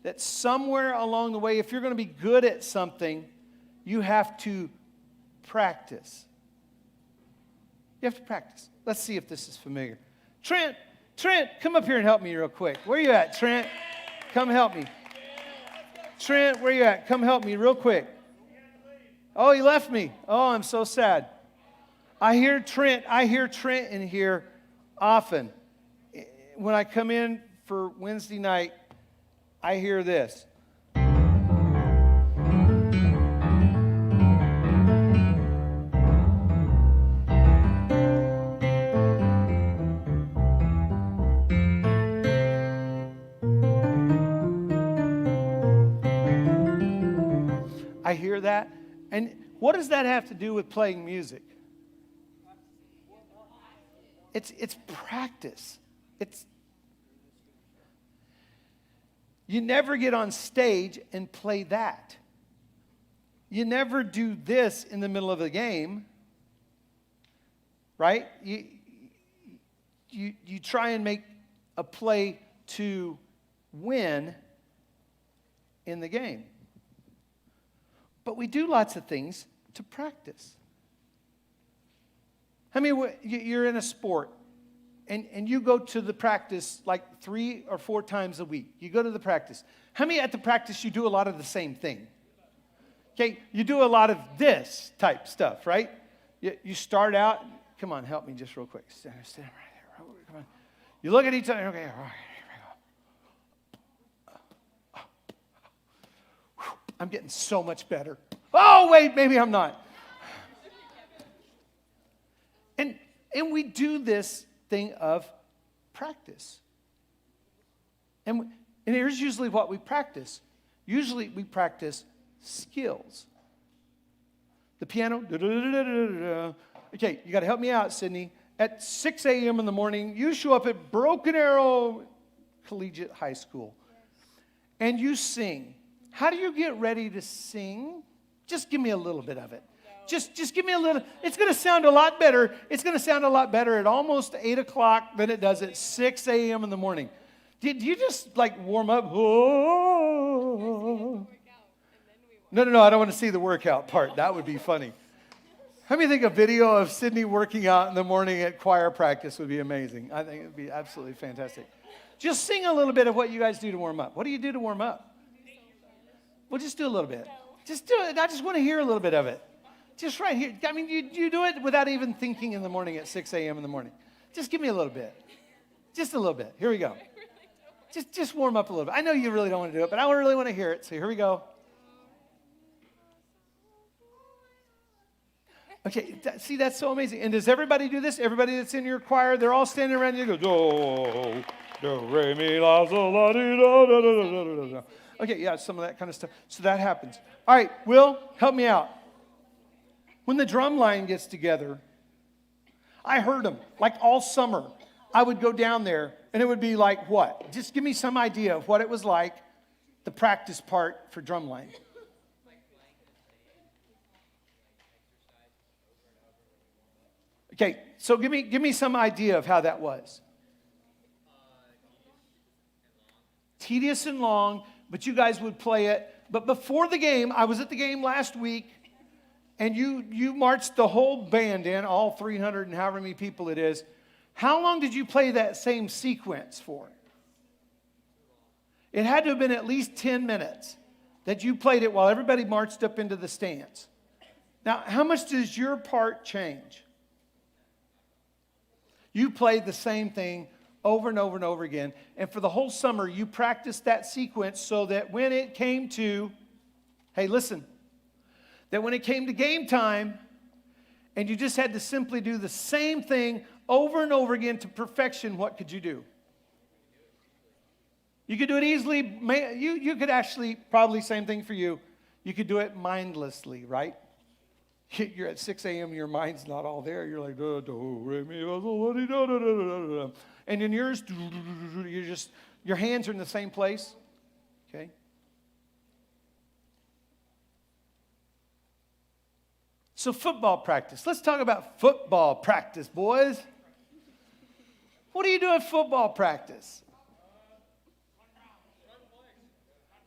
that somewhere along the way, if you're going to be good at something, you have to practice. You have to practice. Let's see if this is familiar. Trent, come up here and help me real quick. Where you at, Trent? Come help me. Trent, where you at? Come help me real quick. Oh, he left me. Oh, I'm so sad. I hear Trent in here often. When I come in for Wednesday night, I hear this. I hear that. And what does that have to do with playing music? It's practice. You never get on stage and play that. You never do this in the middle of a game, right? You try and make a play to win in the game. But we do lots of things to practice. How many, you're in a sport and you go to the practice like 3 or 4 times a week. You go to the practice. How many at the practice you do a lot of the same thing? Okay, you do a lot of this type stuff, right? You start out, come on, help me just real quick. Stand right there. Come on. You look at each other, okay, all right, here we go. I'm getting so much better. Oh, wait, maybe I'm not. And we do this thing of practice. And here's usually what we practice. Usually we practice skills. The piano. Okay, you got to help me out, Sydney. at 6 a.m. in the morning, you show up at Broken Arrow Collegiate High School, and you sing. How do you get ready to sing? Just give me a little bit of it. Just give me a little. It's going to sound a lot better. It's going to sound a lot better at almost 8 o'clock than it does at 6 a.m. in the morning. Did you just like warm up? Oh. No, I don't want to see the workout part. That would be funny. How many think a video of Sydney working out in the morning at choir practice would be amazing? I think it would be absolutely fantastic. Just sing a little bit of what you guys do to warm up. What do you do to warm up? Well, just do a little bit. Just do it. I just want to hear a little bit of it. Just right here. I mean, you do it without even thinking in the morning at 6 a.m. in the morning. Just give me a little bit. Just a little bit. Here we go. Just warm up a little bit. I know you really don't want to do it, but I really want to hear it. So here we go. Okay, see, that's so amazing. And does everybody do this? Everybody that's in your choir, they're all standing around you. Go, do, re, mi, la, sol, la, di, do, do, do, do, do, do. Okay, yeah, some of that kind of stuff. So that happens. All right, Will, help me out. When the drum line gets together, I heard them like all summer. I would go down there, and it would be like what? Just give me some idea of what it was like, the practice part for drumline. Okay, so give me some idea of how that was. Tedious and long, but you guys would play it. But before the game, I was at the game last week, and you marched the whole band in, all 300 and however many people it is. How long did you play that same sequence for? It had to have been at least 10 minutes that you played it while everybody marched up into the stands. Now, how much does your part change? You played the same thing over and over and over again. And for the whole summer, you practiced that sequence so that when it came to, hey, listen, that when it came to game time, and you just had to simply do the same thing over and over again to perfection, what could you do? You could do it easily. You could actually, probably same thing for you. You could do it mindlessly, right? You're at 6 a.m., your mind's not all there. You're like, do, re, mi, fa, sol, la, di, do, do, do, do, do. And in yours, your hands are in the same place. Okay? So football practice. Let's talk about football practice, boys. What do you do at football practice?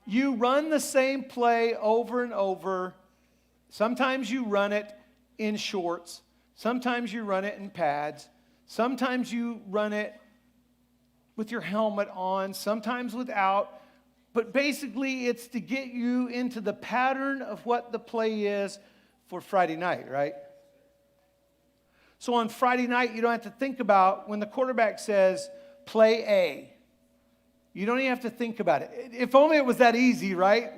You run the same play over and over. Sometimes you run it in shorts. Sometimes you run it in pads. Sometimes you run it with your helmet on. Sometimes without. But basically, it's to get you into the pattern of what the play is for Friday night, right? So on Friday night, you don't have to think about when the quarterback says, play A. You don't even have to think about it. If only it was that easy, right?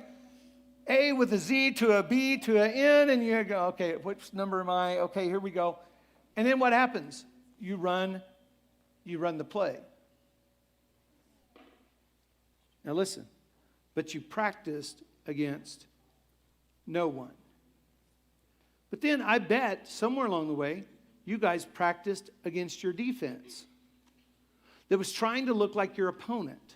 A with a Z to a B to an N, and you go, okay, which number am I? Okay, here we go. And then what happens? You run the play. Now listen, but you practiced against no one. But then I bet somewhere along the way, you guys practiced against your defense that was trying to look like your opponent.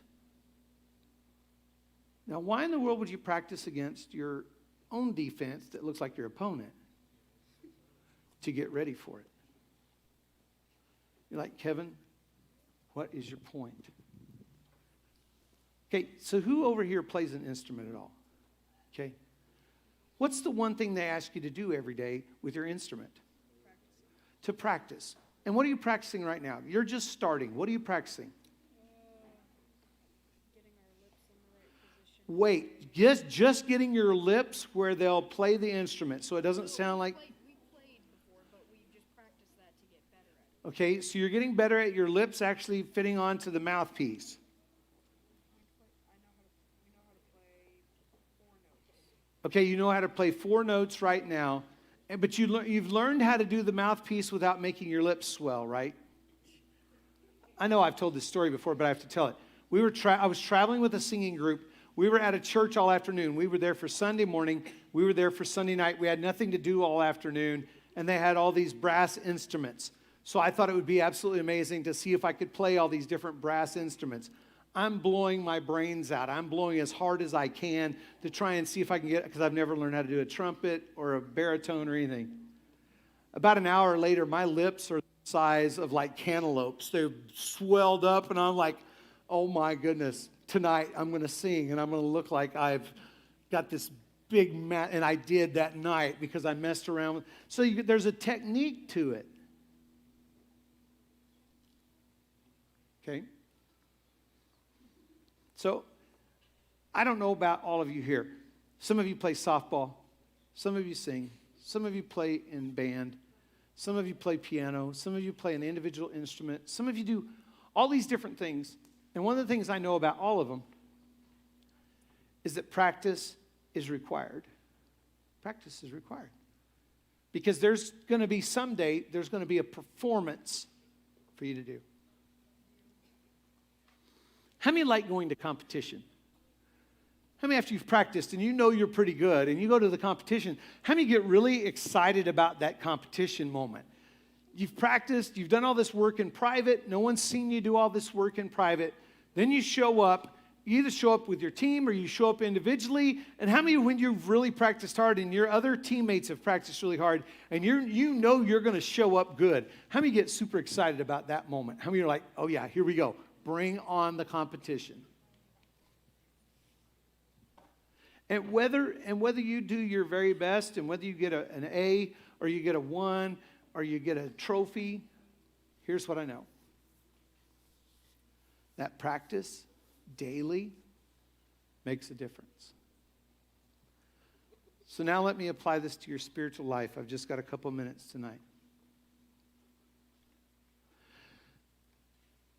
Now, why in the world would you practice against your own defense that looks like your opponent? To get ready for it. You're like, Kevin, what is your point? Okay, so who over here plays an instrument at all? Okay. What's the one thing they ask you to do every day with your instrument? Practice. To practice. And what are you practicing right now? You're just starting. What are you practicing? Wait, just getting your lips where they'll play the instrument so it doesn't sound like... We played before, but we just practiced that to get better at it. Okay, so you're getting better at your lips actually fitting onto the mouthpiece. Okay, you know how to play 4 notes right now, but you've learned how to do the mouthpiece without making your lips swell, right? I know I've told this story before, but I have to tell it. I was traveling with a singing group. We were at a church all afternoon. We were there for Sunday morning. We were there for Sunday night. We had nothing to do all afternoon, and they had all these brass instruments. So I thought it would be absolutely amazing to see if I could play all these different brass instruments. I'm blowing my brains out. I'm blowing as hard as I can to try and see if I can get, because I've never learned how to do a trumpet or a baritone or anything. About an hour later, my lips are the size of like cantaloupes. They're swelled up, and I'm like, oh my goodness, tonight I'm going to sing, and I'm going to look like I've got this big mat, and I did that night because I messed around with. So there's a technique to it. Okay? So, I don't know about all of you here. Some of you play softball. Some of you sing. Some of you play in band. Some of you play piano. Some of you play an individual instrument. Some of you do all these different things. And one of the things I know about all of them is that practice is required. Practice is required. Because there's going to be someday, there's going to be a performance for you to do. How many like going to competition? How many, after you've practiced and you know you're pretty good and you go to the competition, how many get really excited about that competition moment? You've practiced, you've done all this work in private, no one's seen you do all this work in private, then you show up, you either show up with your team or you show up individually, and how many, when you've really practiced hard and your other teammates have practiced really hard and you know you're going to show up good, how many get super excited about that moment? How many are like, oh yeah, here we go. Bring on the competition. And whether you do your very best and whether you get an A or you get a 1 or you get a trophy, here's what I know. That practice daily makes a difference. So now let me apply this to your spiritual life. I've just got a couple minutes tonight.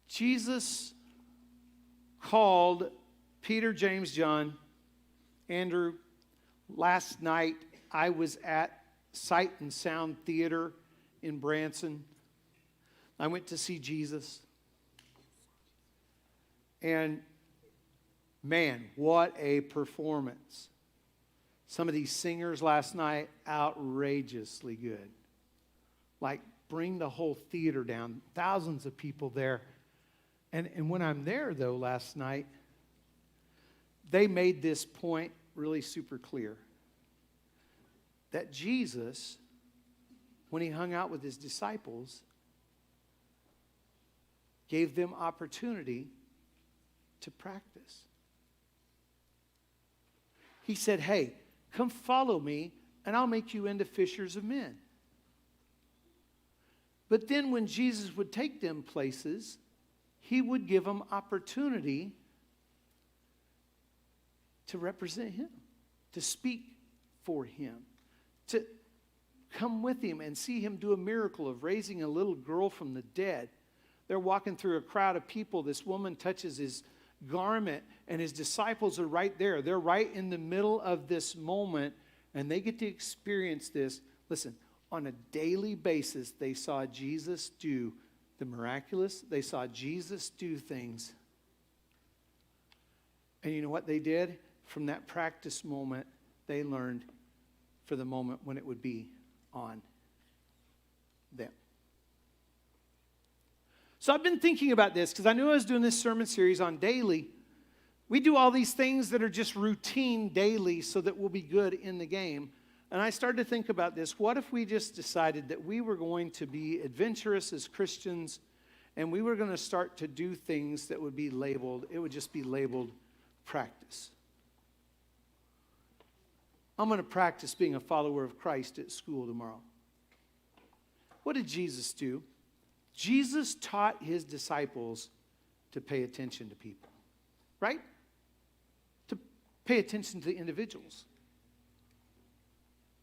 Jesus called Peter, James, John, Andrew. Last night I was at Sight and Sound Theater in Branson. I went to see Jesus. And man, what a performance. Some of these singers last night, outrageously good. Like, bring the whole theater down. Thousands of people there. And when I'm there, though, last night, they made this point really super clear. That Jesus, when he hung out with his disciples, gave them opportunity to practice. He said, hey, come follow me, and I'll make you into fishers of men. But then when Jesus would take them places, he would give them opportunity to represent him, to speak for him, to come with him and see him do a miracle of raising a little girl from the dead. They're walking through a crowd of people. This woman touches his garment, and his disciples are right there. They're right in the middle of this moment, and they get to experience this. Listen, on a daily basis, they saw Jesus do the miraculous. They saw Jesus do things. And you know what they did? From that practice moment, they learned for the moment when it would be on them. So I've been thinking about this because I knew I was doing this sermon series on daily. We do all these things that are just routine daily so that we'll be good in the game. And I started to think about this. What if we just decided that we were going to be adventurous as Christians and we were going to start to do things that would be labeled, it would just be labeled practice. I'm going to practice being a follower of Christ at school tomorrow. What did Jesus do? Jesus taught his disciples to pay attention to people, right? To pay attention to individuals.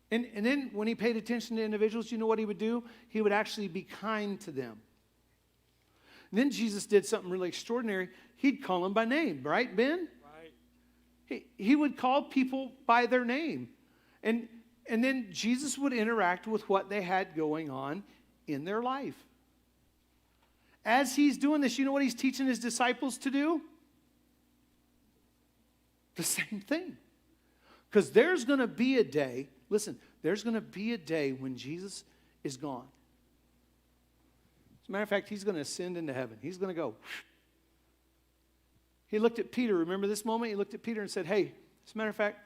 And then when he paid attention to individuals, you know what he would do? He would actually be kind to them. And then Jesus did something really extraordinary. He'd call them by name, right, Ben? Right. He would call people by their name. And then Jesus would interact with what they had going on in their life. As he's doing this, you know what he's teaching his disciples to do? The same thing. Because there's going to be a day, listen, there's going to be a day when Jesus is gone. As a matter of fact, he's going to ascend into heaven. He's going to go. He looked at Peter. Remember this moment? He looked at Peter and said, hey, as a matter of fact,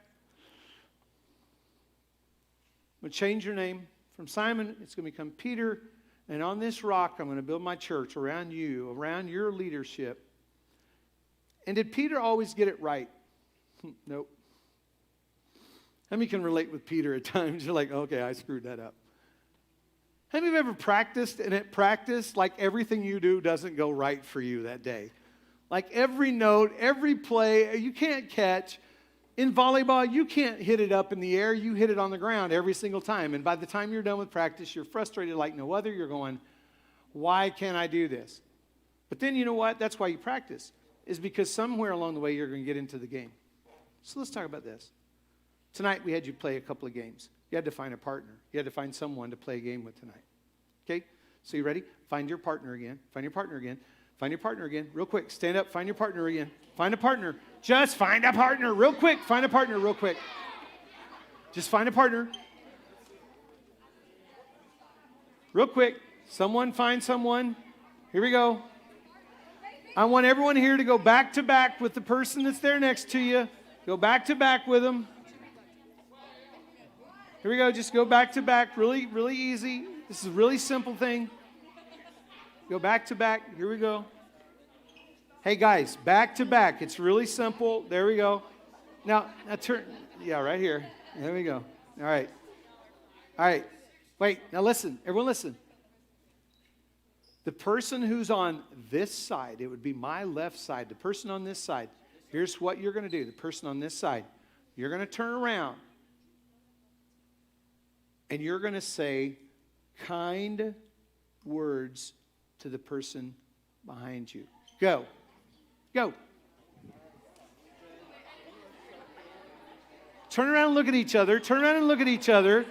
I'm going to change your name from Simon. It's going to become Peter. And on this rock, I'm going to build my church around you, around your leadership. And did Peter always get it right? Nope. How many can relate with Peter at times? You're like, okay, I screwed that up. How many of you ever practiced, and at practice, like everything you do doesn't go right for you that day? Like every note, every play, you can't catch. In volleyball, you can't hit it up in the air. You hit it on the ground every single time. And by the time you're done with practice, you're frustrated like no other. You're going, why can't I do this? But then you know what? That's why you practice, is because somewhere along the way you're going to get into the game. So let's talk about this. Tonight we had you play a couple of games. You had to find a partner. You had to find someone to play a game with tonight. Okay? So you ready? Find your partner again. Find your partner again. Find your partner again. Real quick. Stand up. Find your partner again. Find a partner. Just find a partner. Real quick. Find a partner real quick. Just find a partner. Real quick. Someone find someone. Here we go. I want everyone here to go back to back with the person that's there next to you. Go back to back with them. Here we go. Just go back to back. Really, really easy. This is a really simple thing. Go back to back. Here we go. Hey, guys, back to back. It's really simple. There we go. Now turn. Yeah, right here. There we go. All right. All right. Wait. Now listen. Everyone listen. The person who's on this side, it would be my left side. The person on this side, here's what you're going to do. The person on this side, you're going to turn around. And you're going to say kind words to the person behind you. Go. Go. Turn around and look at each other. Turn around and look at each other.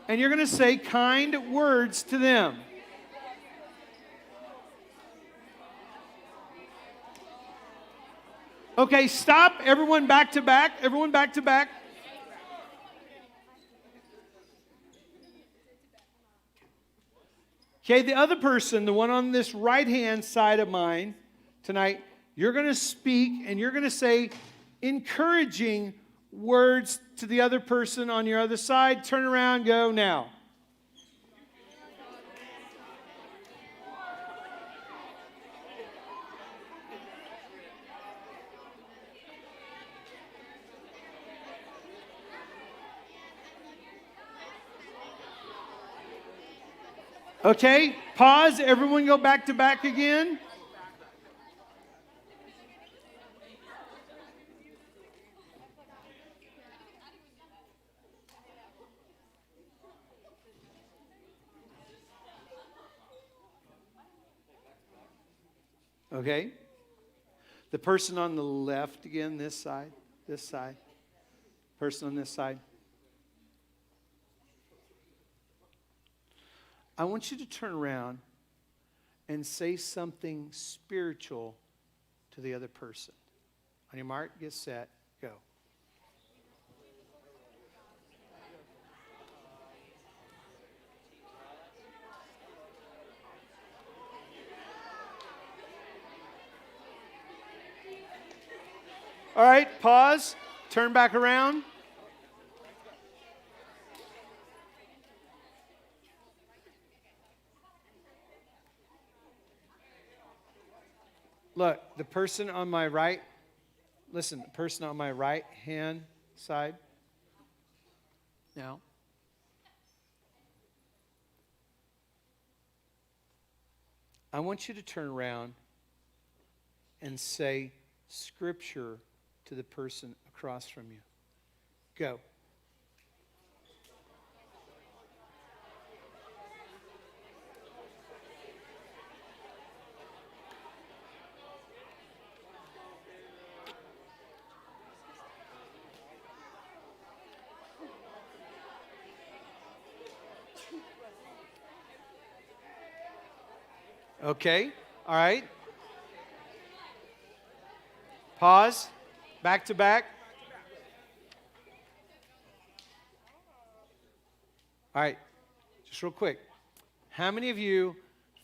And you're going to say kind words to them. Okay, stop. Everyone back to back. Everyone back to back. Okay, the other person, the one on this right-hand side of mine tonight, you're going to speak and you're going to say encouraging words to the other person on your other side. Turn around, go now. Okay, pause. Everyone go back to back again. Okay. The person on the left again, this side, this side. Person on this side. I want you to turn around and say something spiritual to the other person. On your mark, get set, go. All right, pause. Turn back around. Look, the person on my right, listen, the person on my right hand side. Now, I want you to turn around and say scripture to the person across from you. Go. Okay, all right. Pause. Back to back. All right, just real quick. How many of you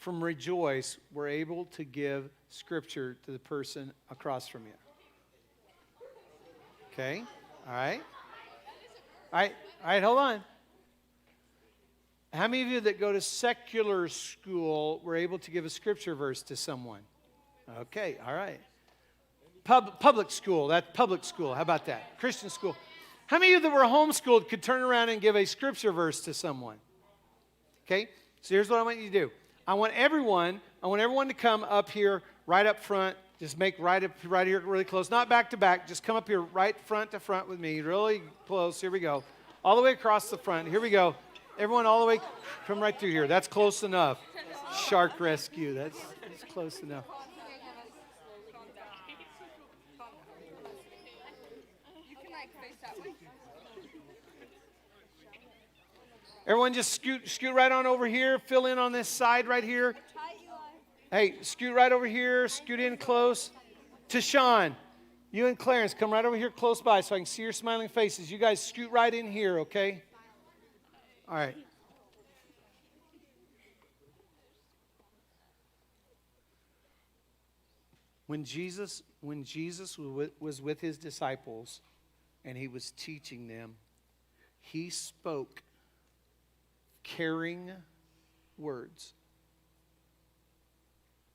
from rejoice were able to give scripture to the person across from you? Okay, all right. All right, hold on. How many of you that go to secular school were able to give a scripture verse to someone? Okay, all right. Public school, that's public school. How about that? Christian school. How many of you that were homeschooled could turn around and give a scripture verse to someone? Okay, so here's what I want you to do. I want everyone to come up here, right up front. Just make right here really close. Not back to back. Just come up here right front to front with me. Really close. Here we go. All the way across the front. Here we go. Everyone all the way, come right through here. That's close enough. Shark rescue. That's close enough. Everyone just scoot right on over here. Fill in on this side right here. Hey, scoot right over here. Scoot in close. Tashawn, you and Clarence, come right over here close by so I can see your smiling faces. You guys scoot right in here, okay? All right. When Jesus was with his disciples and he was teaching them, he spoke caring words.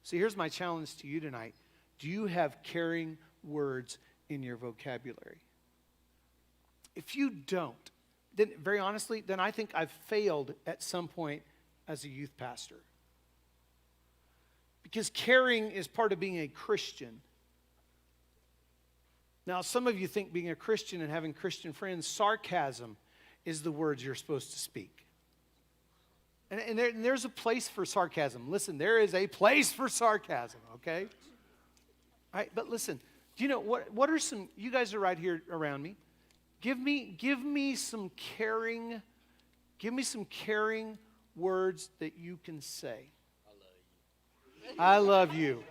See, here's my challenge to you tonight. Do you have caring words in your vocabulary? If you don't, then very honestly, then I think I've failed at some point as a youth pastor. Because caring is part of being a Christian. Now, some of you think being a Christian and having Christian friends, sarcasm is the words you're supposed to speak. And there's a place for sarcasm. Listen, there is a place for sarcasm, okay? All right, but listen, do you know, what are some, you guys are right here around me. Give me some caring words that you can say. I love you.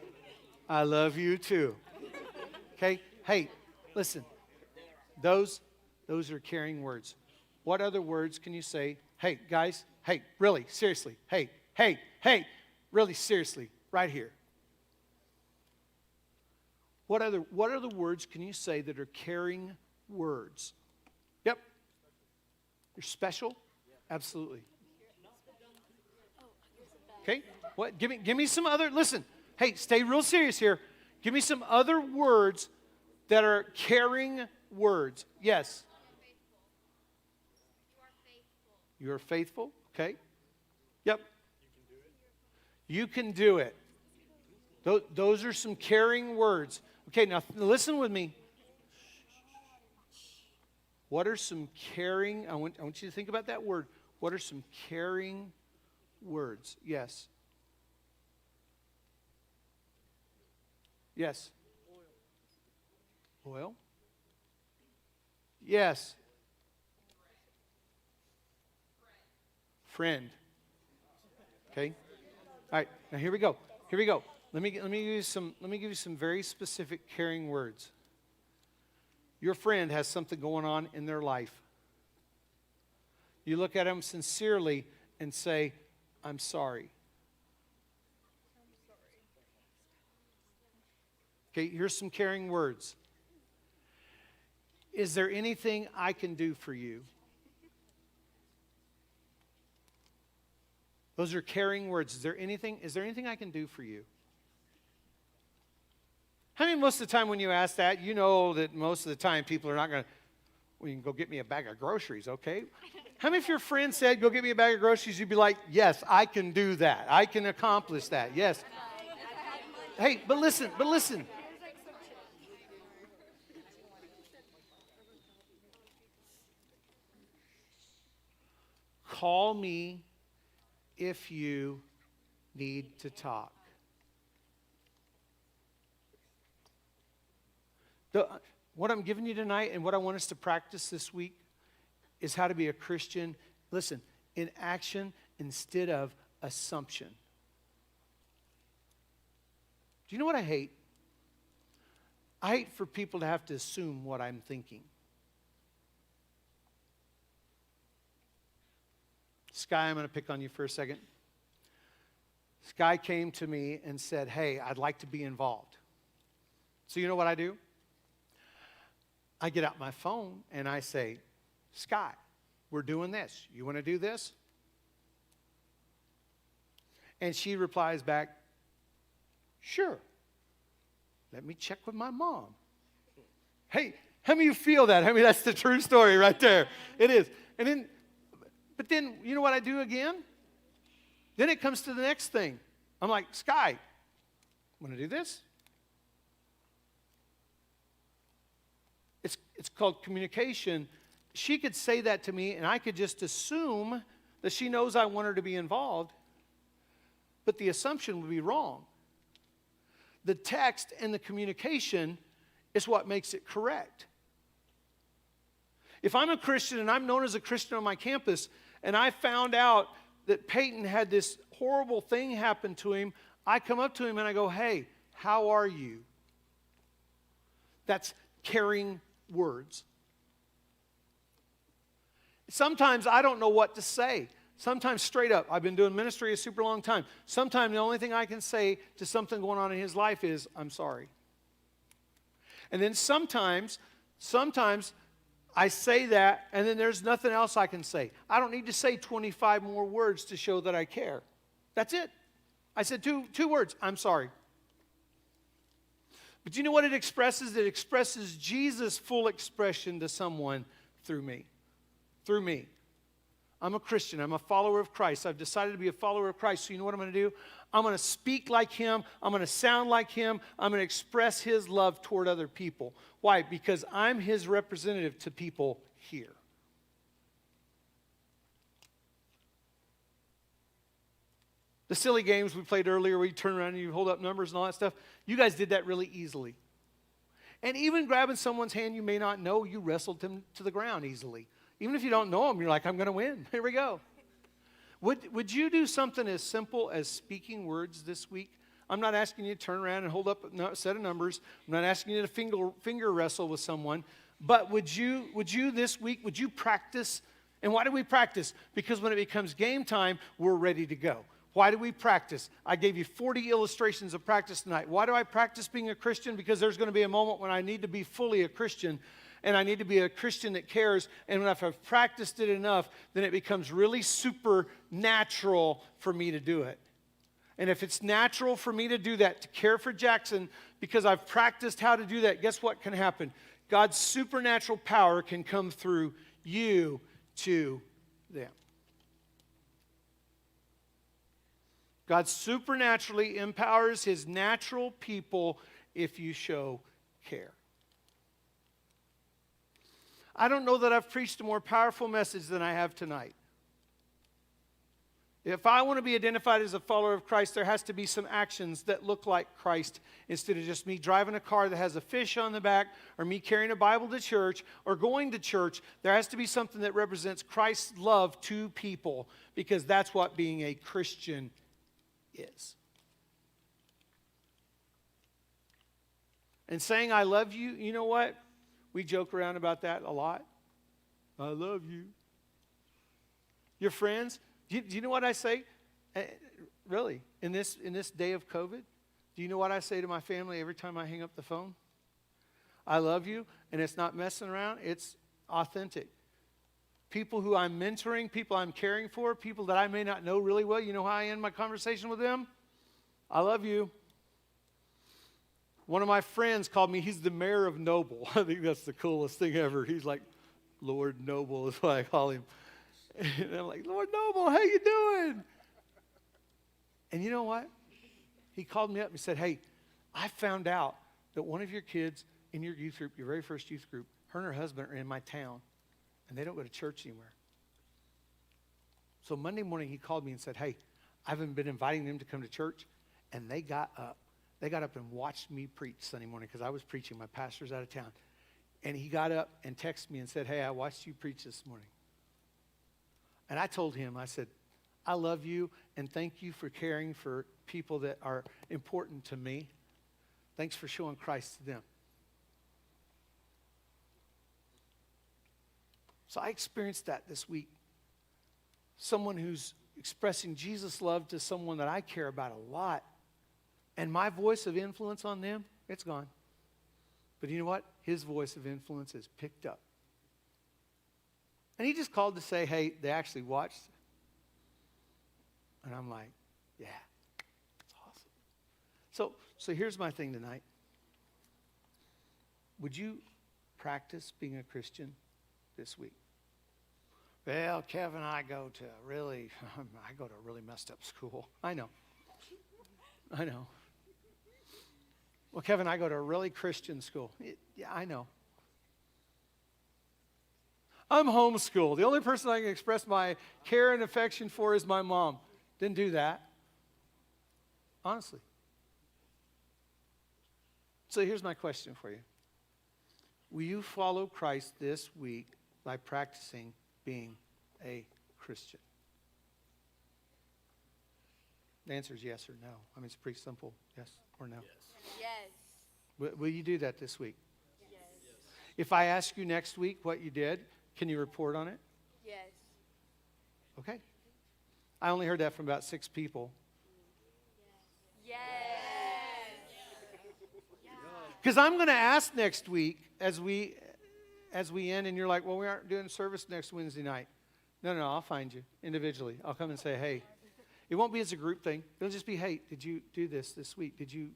I love you too. Okay? Hey, listen. Those are caring words. What other words can you say? Hey, guys, hey, really, seriously. Hey, really seriously, right here. What other words can you say that are caring words? Yep. You're special? Absolutely. Okay? What? Give me some other, listen. Hey, stay real serious here. Give me some other words that are caring words. Yes. You are faithful. Okay. Yep. You can do it. Those are some caring words. Okay, now listen with me. What are some caring, I want you to think about that word. What are some caring words? Yes. Yes. Oil. Yes. Friend. Okay. All right. Now here we go. Let me give you some very specific caring words. Your friend has something going on in their life. You look at them sincerely and say, "I'm sorry." Okay, here's some caring words. Is there anything I can do for you? Those are caring words. Is there anything I can do for you? How many most of the time when you ask that, you know that most of the time people are not going to, well, you can go get me a bag of groceries, okay? How many of your friends said, go get me a bag of groceries, you'd be like, yes, I can do that. I can accomplish that, yes. Hey, but listen. Call me if you need to talk. What I'm giving you tonight and what I want us to practice this week is how to be a Christian, listen, in action instead of assumption. Do you know what I hate? I hate for people to have to assume what I'm thinking. Sky, I'm going to pick on you for a second. This guy came to me and said, hey, I'd like to be involved. So you know what I do? I get out my phone and I say, Sky, we're doing this. You want to do this? And she replies back, sure. Let me check with my mom. Hey, how many of you feel that? I mean, that's the true story right there. It is. But then, you know what I do again? Then it comes to the next thing. I'm like, Sky, want to do this? It's called communication. She could say that to me, and I could just assume that she knows I want her to be involved, but the assumption would be wrong. The text and the communication is what makes it correct. If I'm a Christian and I'm known as a Christian on my campus, and I found out that Peyton had this horrible thing happen to him, I come up to him and I go, hey, how are you? That's carrying words. Sometimes I don't know what to say. Sometimes straight up, I've been doing ministry a super long time. Sometimes the only thing I can say to something going on in his life is, I'm sorry. And then sometimes I say that, and then there's nothing else I can say. I don't need to say 25 more words to show that I care. That's it. I said two words, I'm sorry. But you know what it expresses? It expresses Jesus' full expression to someone through me. Through me. I'm a Christian. I'm a follower of Christ. I've decided to be a follower of Christ. So you know what I'm going to do? I'm going to speak like Him. I'm going to sound like Him. I'm going to express His love toward other people. Why? Because I'm His representative to people here. The silly games we played earlier where you turn around and you hold up numbers and all that stuff, you guys did that really easily. And even grabbing someone's hand you may not know, you wrestled them to the ground easily. Even if you don't know them, you're like, I'm going to win. Here we go. Would you do something as simple as speaking words this week? I'm not asking you to turn around and hold up a set of numbers. I'm not asking you to finger wrestle with someone. But would you this week, would you practice? And why do we practice? Because when it becomes game time, we're ready to go. Why do we practice? I gave you 40 illustrations of practice tonight. Why do I practice being a Christian? Because there's going to be a moment when I need to be fully a Christian, and I need to be a Christian that cares. And if I've practiced it enough, then it becomes really supernatural for me to do it. And if it's natural for me to do that, to care for Jackson, because I've practiced how to do that, guess what can happen? God's supernatural power can come through you to them. God supernaturally empowers His natural people if you show care. I don't know that I've preached a more powerful message than I have tonight. If I want to be identified as a follower of Christ, there has to be some actions that look like Christ instead of just me driving a car that has a fish on the back or me carrying a Bible to church or going to church. There has to be something that represents Christ's love to people, because that's what being a Christian is. And saying I love you, you know what? We joke around about that a lot. I love you. Your friends, do you know what I say? Really, in this day of COVID, do you know what I say to my family every time I hang up the phone? I love you, and it's not messing around, it's authentic. People who I'm mentoring, people I'm caring for, people that I may not know really well, you know how I end my conversation with them? I love you. One of my friends called me, he's the mayor of Noble. I think that's the coolest thing ever. He's like, Lord Noble is what I call him. And I'm like, Lord Noble, how you doing? And you know what? He called me up and said, hey, I found out that one of your kids in your youth group, your very first youth group, her and her husband are in my town, and they don't go to church anywhere. So Monday morning he called me and said, hey, I've been inviting them to come to church, and they got up. They got up and watched me preach Sunday morning because I was preaching. My pastor's out of town. And he got up and texted me and said, hey, I watched you preach this morning. And I told him, I said, I love you, and thank you for caring for people that are important to me. Thanks for showing Christ to them. So I experienced that this week. Someone who's expressing Jesus' love to someone that I care about a lot, and my voice of influence on them, it's gone. But you know what? His voice of influence is picked up. And he just called to say, hey, they actually watched. And I'm like, yeah, it's awesome. So here's my thing tonight. Would you practice being a Christian this week? Well, Kevin, I go to a really messed up school. I know. Well, Kevin, I go to a really Christian school. Yeah, I know. I'm homeschooled. The only person I can express my care and affection for is my mom. Didn't do that. Honestly. So here's my question for you. Will you follow Christ this week by practicing being a Christian? The answer is yes or no. I mean, it's pretty simple. Yes or no. Yes. Will you do that this week? Yes. If I ask you next week what you did, can you report on it? Yes. Okay. I only heard that from about 6 people. Yes. Because I'm going to ask next week as we end, and you're like, well, we aren't doing service next Wednesday night. No, I'll find you individually. I'll come and say, hey. It won't be as a group thing. It'll just be, hey, did you do this week? Did you?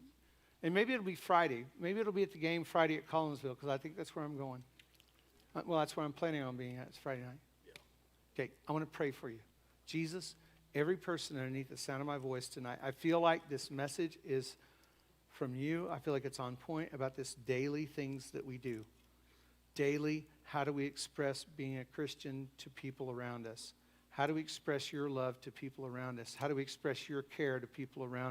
And maybe it'll be Friday. Maybe it'll be at the game Friday at Collinsville, because I think that's where I'm going. Well, that's where I'm planning on being at. It's Friday night. Yeah. Okay, I want to pray for you. Jesus, every person underneath the sound of my voice tonight, I feel like this message is from you. I feel like it's on point about this daily things that we do. Daily, how do we express being a Christian to people around us? How do we express your love to people around us? How do we express your care to people around us?